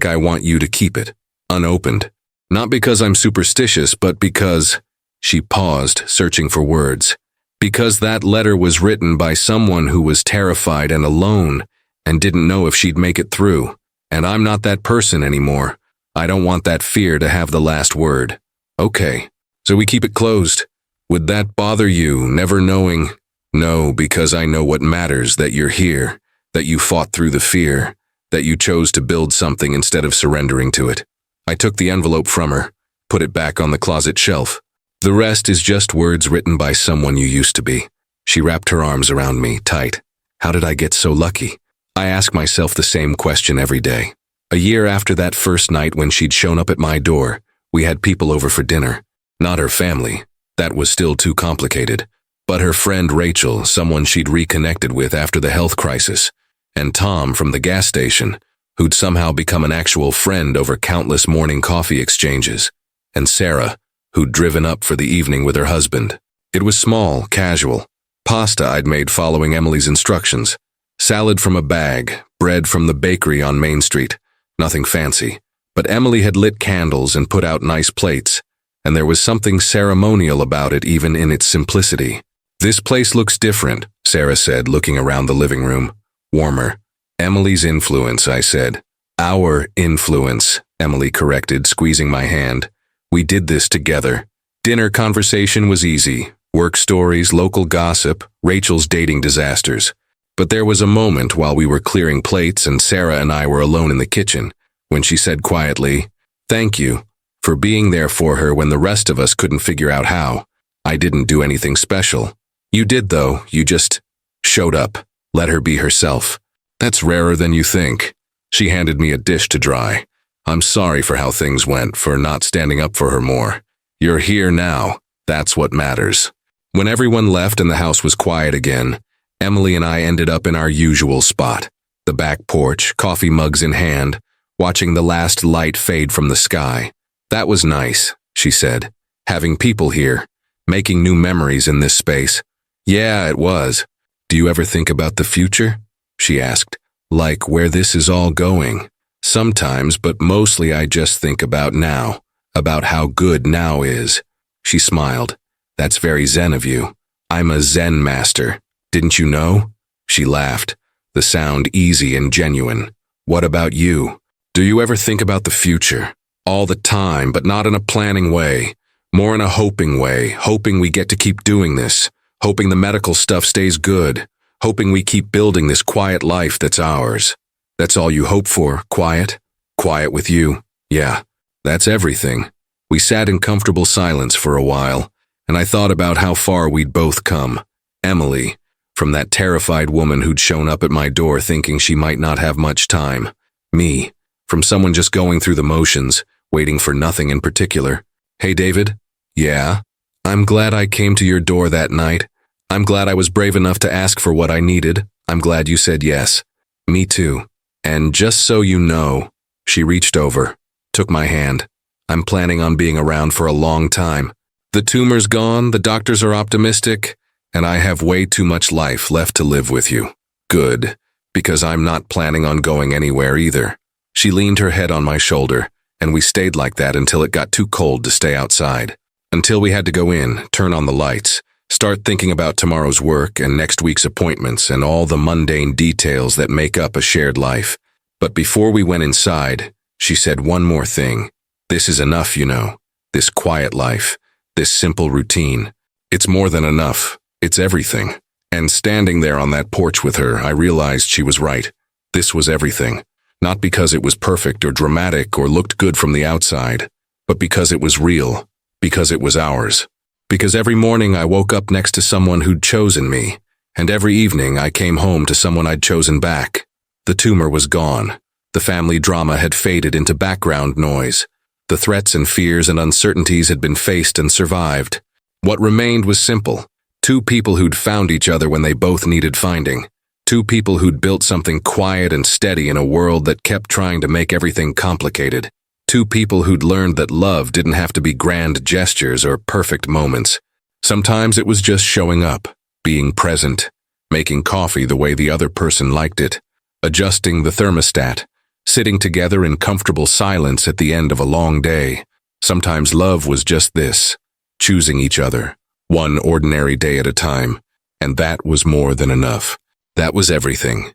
I want you to keep it, unopened. Not because I'm superstitious, but because..." She paused, searching for words. "Because that letter was written by someone who was terrified and alone, and didn't know if she'd make it through. And I'm not that person anymore. I don't want that fear to have the last word." "Okay, so we keep it closed. Would that bother you, never knowing?" "No, because I know what matters, that you're here, that you fought through the fear, that you chose to build something instead of surrendering to it." I took the envelope from her, put it back on the closet shelf. "The rest is just words written by someone you used to be." She wrapped her arms around me, tight. How did I get so lucky? I ask myself the same question every day. A year after that first night when she'd shown up at my door, we had people over for dinner. Not her family. That was still too complicated. But her friend Rachel, someone she'd reconnected with after the health crisis. And Tom from the gas station, who'd somehow become an actual friend over countless morning coffee exchanges. And Sarah, who'd driven up for the evening with her husband. It was small, casual. Pasta I'd made following Emily's instructions. Salad from a bag, bread from the bakery on Main Street. Nothing fancy. But Emily had lit candles and put out nice plates, and there was something ceremonial about it even in its simplicity. "This place looks different," Sarah said, looking around the living room. "Warmer." "Emily's influence," I said. "Our influence," Emily corrected, squeezing my hand. "We did this together." Dinner conversation was easy. Work stories, local gossip, Rachel's dating disasters. But there was a moment while we were clearing plates and Sarah and I were alone in the kitchen, when she said quietly, "Thank you for being there for her when the rest of us couldn't figure out how. I didn't do anything special. You did though, you just showed up, let her be herself. That's rarer than you think." She handed me a dish to dry. I'm sorry for how things went, for not standing up for her more. You're here now. That's what matters. When everyone left and the house was quiet again, Emily and I ended up in our usual spot, the back porch, coffee mugs in hand, watching the last light fade from the sky. That was nice, she said. Having people here, making new memories in this space. Yeah, it was. Do you ever think about the future? She asked. Like where this is all going. Sometimes, but mostly I just think about now, about how good now is. She smiled. That's very zen of you. I'm a zen master. Didn't you know? She laughed, the sound easy and genuine. What about you? Do you ever think about the future? All the time, but not in a planning way. More in a hoping way, hoping we get to keep doing this, hoping the medical stuff stays good, hoping we keep building this quiet life that's ours. That's all you hope for, quiet? Quiet with you. Yeah, that's everything. We sat in comfortable silence for a while, and I thought about how far we'd both come. Emily, from that terrified woman who'd shown up at my door thinking she might not have much time. Me, from someone just going through the motions, waiting for nothing in particular. Hey, David? Yeah? I'm glad I came to your door that night. I'm glad I was brave enough to ask for what I needed. I'm glad you said yes. Me too. And just so you know, she reached over, took my hand. I'm planning on being around for a long time. The tumor's gone, the doctors are optimistic, and I have way too much life left to live with you. Good, because I'm not planning on going anywhere either. She leaned her head on my shoulder, and we stayed like that until it got too cold to stay outside. Until we had to go in, turn on the lights, start thinking about tomorrow's work and next week's appointments and all the mundane details that make up a shared life. But before we went inside, she said one more thing. This is enough, you know. This quiet life, this simple routine. It's more than enough. It's everything. And standing there on that porch with her, I realized she was right. This was everything. Not because it was perfect or dramatic or looked good from the outside, but because it was real, because it was ours. Because every morning I woke up next to someone who'd chosen me, and every evening I came home to someone I'd chosen back. The tumor was gone. The family drama had faded into background noise. The threats and fears and uncertainties had been faced and survived. What remained was simple. Two people who'd found each other when they both needed finding. Two people who'd built something quiet and steady in a world that kept trying to make everything complicated. Two people who'd learned that love didn't have to be grand gestures or perfect moments. Sometimes it was just showing up, being present, making coffee the way the other person liked it, adjusting the thermostat, sitting together in comfortable silence at the end of a long day. Sometimes love was just this, choosing each other, one ordinary day at a time, and that was more than enough. That was everything.